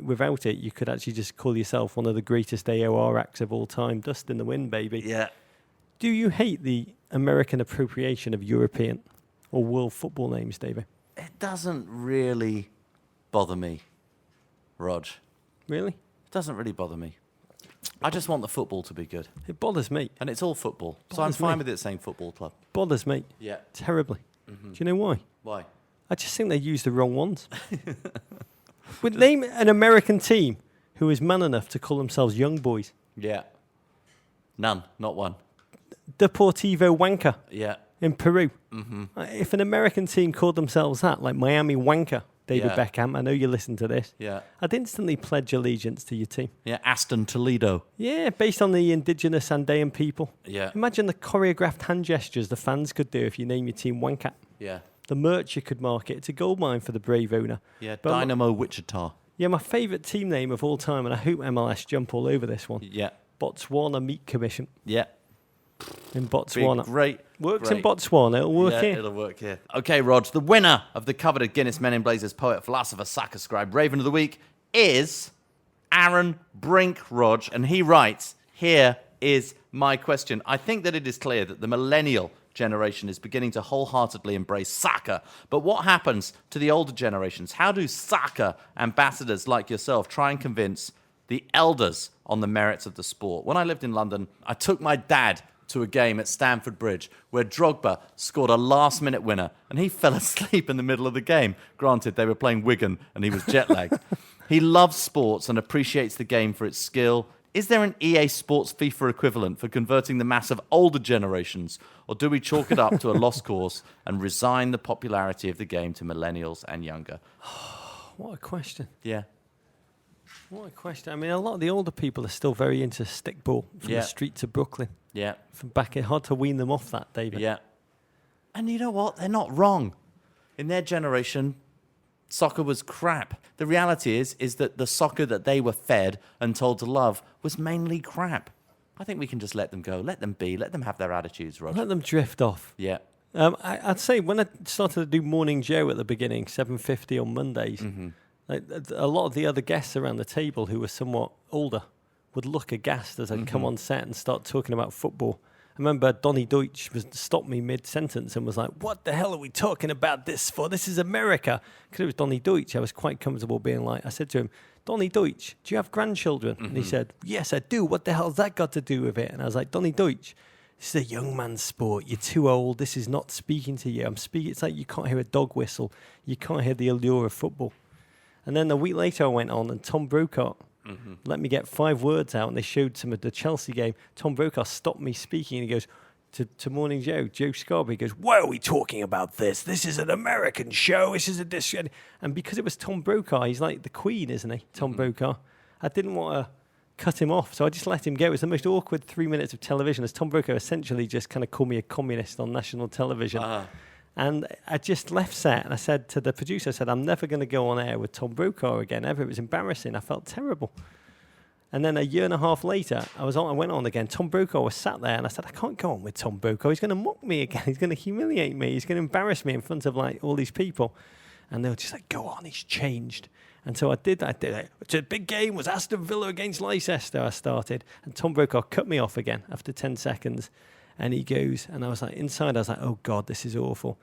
without it, you could actually just call yourself one of the greatest AOR acts of all time. Dust in the wind, baby. Yeah. Do you hate the American appropriation of European or world football names, David? It doesn't really bother me, Rog. Really? It doesn't really bother me. I just want the football to be good. It bothers me. And it's all football. So I'm Bothers fine me. with it saying football club. Bothers me. Yeah. Terribly. Do you know why? Why? I just think they use the wrong ones. Would name an American team who is man enough to call themselves Young Boys. Yeah. None. Not one. Deportivo Wanker Yeah. in Peru. If an American team called themselves that, like Miami Wanker, David Yeah. Beckham, I know you listen to this, Yeah. I'd instantly pledge allegiance to your team. Yeah. Aston Toledo. Yeah, based on the indigenous Andean people. Yeah. Imagine the choreographed hand gestures the fans could do if you name your team Wanker. Yeah. The merch you could market. It's a goldmine for the brave owner. Yeah. But Dynamo Wichita. Yeah, my favourite team name of all time, and I hope MLS jump all over this one, Yeah. Botswana Meat Commission Yeah. in Big, Botswana. great. Works great. in Botswana, it'll work Yeah, here. it'll work here. Okay, Rog, the winner of the coveted Guinness Men in Blazers poet, philosopher, soccer scribe, Raven of the Week is Aaron Brink, Rog. And he writes, here is my question. I think that it is clear that the millennial generation is beginning to wholeheartedly embrace soccer. But what happens to the older generations? How do soccer ambassadors like yourself try and convince the elders on the merits of the sport? When I lived in London, I took my dad to a game at Stamford Bridge where Drogba scored a last-minute winner and he fell asleep in the middle of the game. Granted, they were playing Wigan and he was jet-lagged. He loves sports and appreciates the game for its skill. Is there an EA Sports FIFA equivalent for converting the mass of older generations, or do we chalk it up to a lost cause and resign the popularity of the game to millennials and younger? What a question. Yeah. What a question. I mean, a lot of the older people are still very into stickball from Yeah. the streets of Brooklyn. Yeah. From back, it's hard to wean them off that, David. Yeah. And you know what? They're not wrong. In their generation, soccer was crap. The reality is that the soccer that they were fed and told to love was mainly crap. I think we can just let them go. Let them be. Let them have their attitudes, Roger. Let them drift off. Yeah. I'd say when I started to do Morning Joe at the beginning, 7:50 on Mondays, like, a lot of the other guests around the table who were somewhat older would look aghast as I'd come on set and start talking about football. I remember Donny Deutsch stopped me mid-sentence and was like, what the hell are we talking about this for? This is America. Because it was Donny Deutsch. I was quite comfortable being like, I said to him, Donny Deutsch, do you have grandchildren? And he said, yes, I do. What the hell's that got to do with it? And I was like, Donny Deutsch, this is a young man's sport. You're too old. This is not speaking to you. I'm speaking. It's like you can't hear a dog whistle. You can't hear the allure of football. And then a week later I went on and Tom Brokaw let me get 5 words out, and they showed some of the Chelsea game. Tom Brokaw stopped me speaking, and he goes to Morning Joe Scarborough. He goes, "Why are we talking about this? This is an American show. This is a And because it was Tom Brokaw, he's like the Queen, isn't he? Tom Brokaw. I didn't want to cut him off, so I just let him go. It was the most awkward 3 minutes of television, as Tom Brokaw essentially just kind of called me a communist on national television. And I just left set, and I said to the producer, I said, I'm never going to go on air with Tom Brokaw again, ever. It was embarrassing. I felt terrible. And then a year and a half later, I went on again. Tom Brokaw was sat there, and I said, I can't go on with Tom Brokaw. He's going to mock me again. He's going to humiliate me. He's going to embarrass me in front of like all these people. And they were just like, go on, he's changed. And so I did. It's a big game. Was Aston Villa against Leicester, I started. And Tom Brokaw cut me off again after 10 seconds. And he goes, and I was like, inside, I was like, oh, God, this is awful.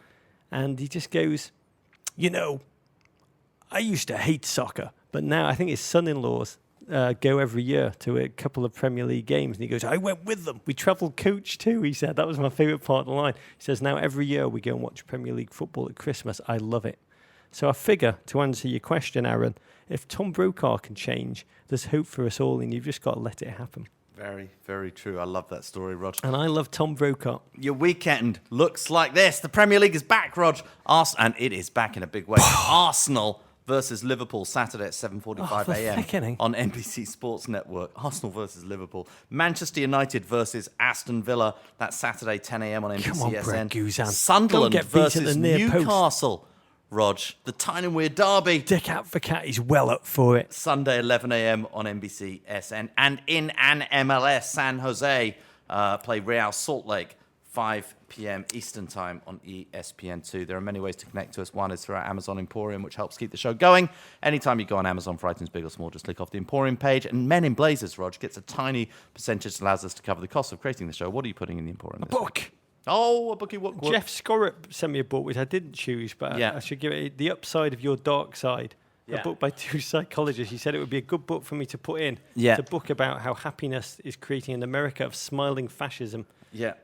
And he just goes, you know, I used to hate soccer, but now I think his son-in-laws go every year to a couple of Premier League games. And he goes, I went with them. We travelled coach too, he said. That was my favourite part of the line. He says, now every year we go and watch Premier League football at Christmas. I love it. So I figure, to answer your question, Aaron, if Tom Brokaw can change, there's hope for us all, and you've just got to let it happen. Very, very true. I love that story, Rog. And I love Tom Brokaw. Your weekend looks like this. The Premier League is back, Rog. And it is back in a big way. Arsenal versus Liverpool, Saturday at 7:45 a.m. on NBC Sports Network. Arsenal versus Liverpool. Manchester United versus Aston Villa. That's Saturday, 10 a.m. on NBCSN. Come on, Brett Guzan. Sunderland Don't get beat at versus the near post. Newcastle. Rog, the Tyne and Weir derby. Dick Advocat is well up for it. Sunday, 11 a.m. on NBCSN. And in an MLS, San Jose play Real Salt Lake, 5 p.m. Eastern Time on ESPN2. There are many ways to connect to us. One is through our Amazon Emporium, which helps keep the show going. Anytime you go on Amazon for items big or small, just click off the Emporium page. And Men in Blazers, Rog, gets a tiny percentage that allows us to cover the cost of creating the show. What are you putting in the Emporium? A book. Week? Oh, a bookie. What? Jeff Scorrett sent me a book, which I didn't choose, but I should give it The Upside of Your Dark Side. A book by two psychologists. He said it would be a good book for me to put in. It's a book about how happiness is creating an America of smiling fascism. Yeah.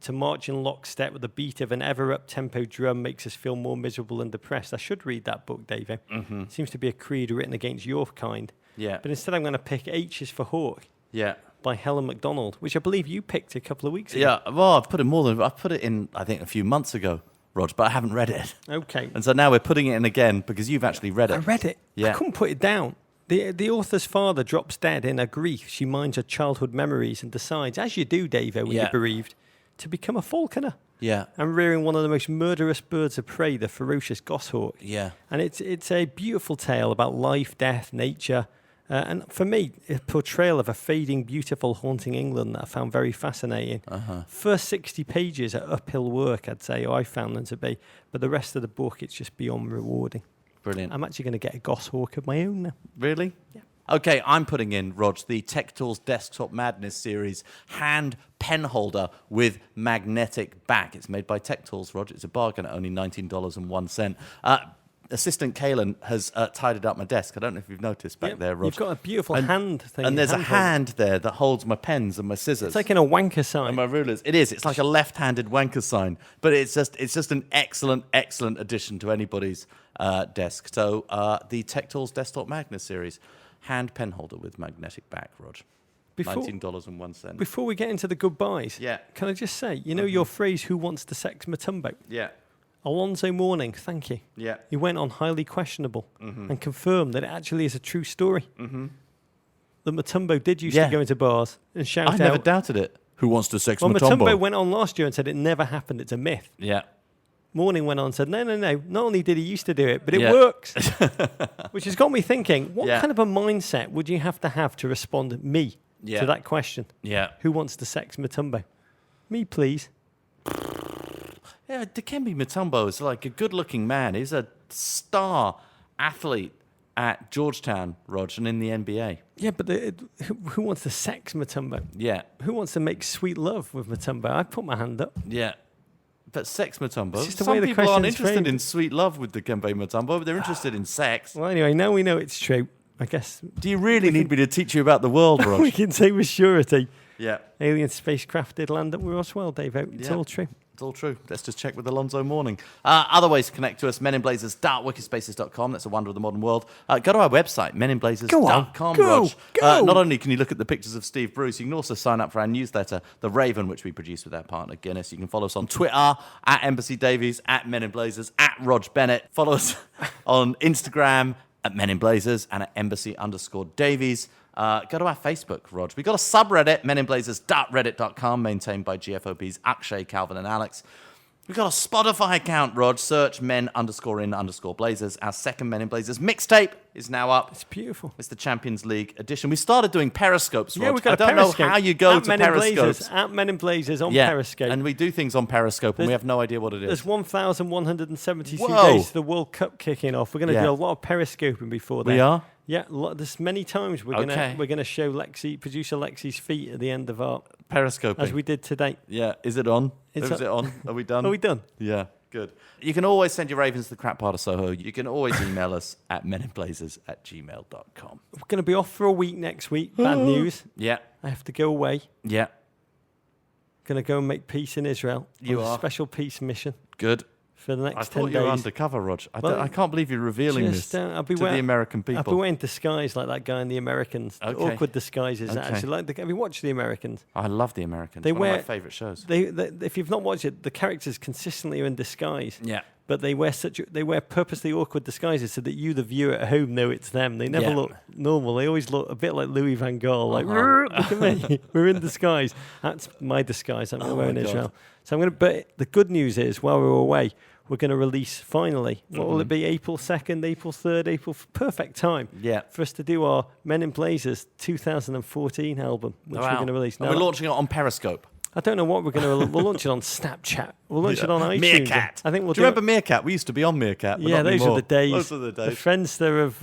To march in lockstep with the beat of an ever up-tempo drum makes us feel more miserable and depressed. I should read that book, Davo. Mm-hmm. It seems to be a creed written against your kind. Yeah. But instead I'm going to pick H is for Hawk. Yeah. By Helen MacDonald, which I believe you picked a couple of weeks ago. Yeah. Well, I've put it in, I think, a few months ago, Rog, but I haven't read it. Okay. And so now we're putting it in again because you've actually read it. I read it. Yeah. I couldn't put it down. The author's father drops dead in her grief. She minds her childhood memories and decides, as you do, Davo, when you're bereaved, to become a falconer. Yeah. And rearing one of the most murderous birds of prey, the ferocious goshawk. Yeah. And it's a beautiful tale about life, death, nature. And for me, a portrayal of a fading, beautiful, haunting England that I found very fascinating. First 60 pages are uphill work, I'd say, or I found them to be. But the rest of the book, it's just beyond rewarding. Brilliant. I'm actually going to get a goshawk of my own now. Really? Yeah. Okay, I'm putting in, Rog, the Tech Tools Desktop Madness series hand pen holder with magnetic back. It's made by Tech Tools, Rog. It's a bargain at only $19.01. Assistant Kalen has tidied up my desk. I don't know if you've noticed back there, Rog. You've got a beautiful hand thing. And there's a hand there that holds my pens and my scissors. It's like in a wanker sign. And my rulers. It is. It's like a left-handed wanker sign. But it's just an excellent, excellent addition to anybody's desk. So the Tech Tools Desktop Madness series, hand pen holder with magnetic back, Rog. $19.01. Before we get into the goodbyes, can I just say, you know your phrase, who wants to sex Mutombo? Yeah. Alonzo Mourning, thank you. Yeah. He went on highly questionable and confirmed that it actually is a true story. That Mutombo did used to go into bars and shout out. I never doubted it. Who wants to sex Mutombo? Mutombo went on last year and said it never happened, it's a myth. Yeah. Mourning went on and said, no. Not only did he used to do it, but it works. Which has got me thinking, what kind of a mindset would you have to respond to that question? Yeah. Who wants to sex Mutombo? Me, please. Yeah, Dikembe Mutombo is like a good-looking man. He's a star athlete at Georgetown, Rog, and in the NBA. Yeah, but who wants to sex Mutombo? Yeah. Who wants to make sweet love with Mutombo? I'd put my hand up. Yeah. But sex Mutombo. Some people aren't interested in sweet love with Dikembe Mutombo, but they're interested in sex. Well, anyway, now we know it's true, I guess. Do you really need me to teach you about the world, Rog? We can say with surety. Yeah. Alien spacecraft did land at Roswell, Dave. It's all true. It's all true. Let's just check with Alonzo Mourning. Other ways to connect to us, meninblazers.wikispaces.com. That's a wonder of the modern world. Go to our website, meninblazers.com. Go. Not only can you look at the pictures of Steve Bruce, you can also sign up for our newsletter, The Raven, which we produce with our partner Guinness. You can follow us on Twitter, at Embassy Davies, at meninblazers, at Rog Bennett. Follow us on Instagram, at meninblazers, and at embassy_Davies. Go to our Facebook, Rog. We've got a subreddit, meninblazers.reddit.com, maintained by GFOP's Akshay, Calvin, and Alex. We've got a Spotify account, Rog. Search men_in_blazers. Our second Men in Blazers mixtape is now up. It's beautiful. It's the Champions League edition. We started doing Periscopes, Rog. Yeah, we've got I don't know how you go to Periscopes. At Men in Blazers on Periscope. And we do things on Periscope, and we have no idea what it is. There's 1,172 days to the World Cup kicking off. We're going to do a lot of Periscoping before then. We are? Yeah, there's many times we're gonna show producer Lexi's feet at the end of our Periscoping, as we did today. Yeah, is it on? Is it on? Are we done? Are we done? Yeah, good. You can always send your ravens to the crap part of Soho. You can always email us at meninblazers@gmail.com. We're going to be off for a week next week. Bad news. Yeah. I have to go away. Yeah. Going to go and make peace in Israel. You are. A special peace mission. Good. For the next 10 days. I thought you were undercover, Rog. I can't believe you're revealing this to the American people. I'll be wearing disguise like that guy in The Americans. Okay. The awkward disguises. Actually, have you watched The Americans? I love The Americans. One of my favourite shows. If you've not watched it, the characters consistently are in disguise. Yeah. But they wear purposely awkward disguises so that you, the viewer at home, know it's them. They never look normal. They always look a bit like Louis van Gaal. Like, look at me, we're in disguise. That's my disguise. I'm going to wear in Israel. So But the good news is, while we're away, we're going to release finally. What will it be? April 2nd, April 3rd, perfect time. Yeah. For us to do our Men in Blazers 2014 album, which we're going to release. Now, we're launching it on Periscope. I don't know what we're going to. We'll launch it on Snapchat. We'll launch it on iTunes. Meerkat. I think we'll do you remember Meerkat? We used to be on Meerkat. But yeah, not those anymore. were the days. Those were the days. The Friendster of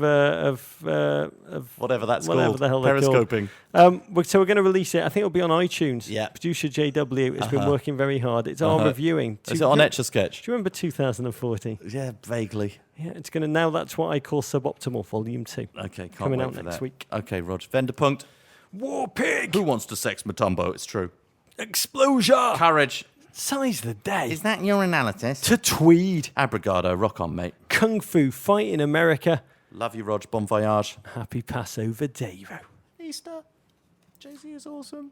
whatever that's whatever called. the hell they're Periscoping. called. So we're going to release it. I think it'll be on iTunes. Yeah. Producer JW has been working very hard. It's our reviewing. Is it on Etch a Sketch? Do you remember 2014? Yeah, vaguely. Yeah, it's going to now. That's what I call Suboptimal Volume 2. Okay, can't Coming wait out for next that. week. Okay, Rog. Venderpunkt. War Pig. Who wants to sex Matumbo? It's true. Explosion. Courage. Size of the day. Is that your analysis? To Tweed. Abrigado. Rock on, mate. Kung Fu Fight in America. Love you, Rog. Bon voyage. Happy Passover, Davo. Easter. Jay-Z is awesome.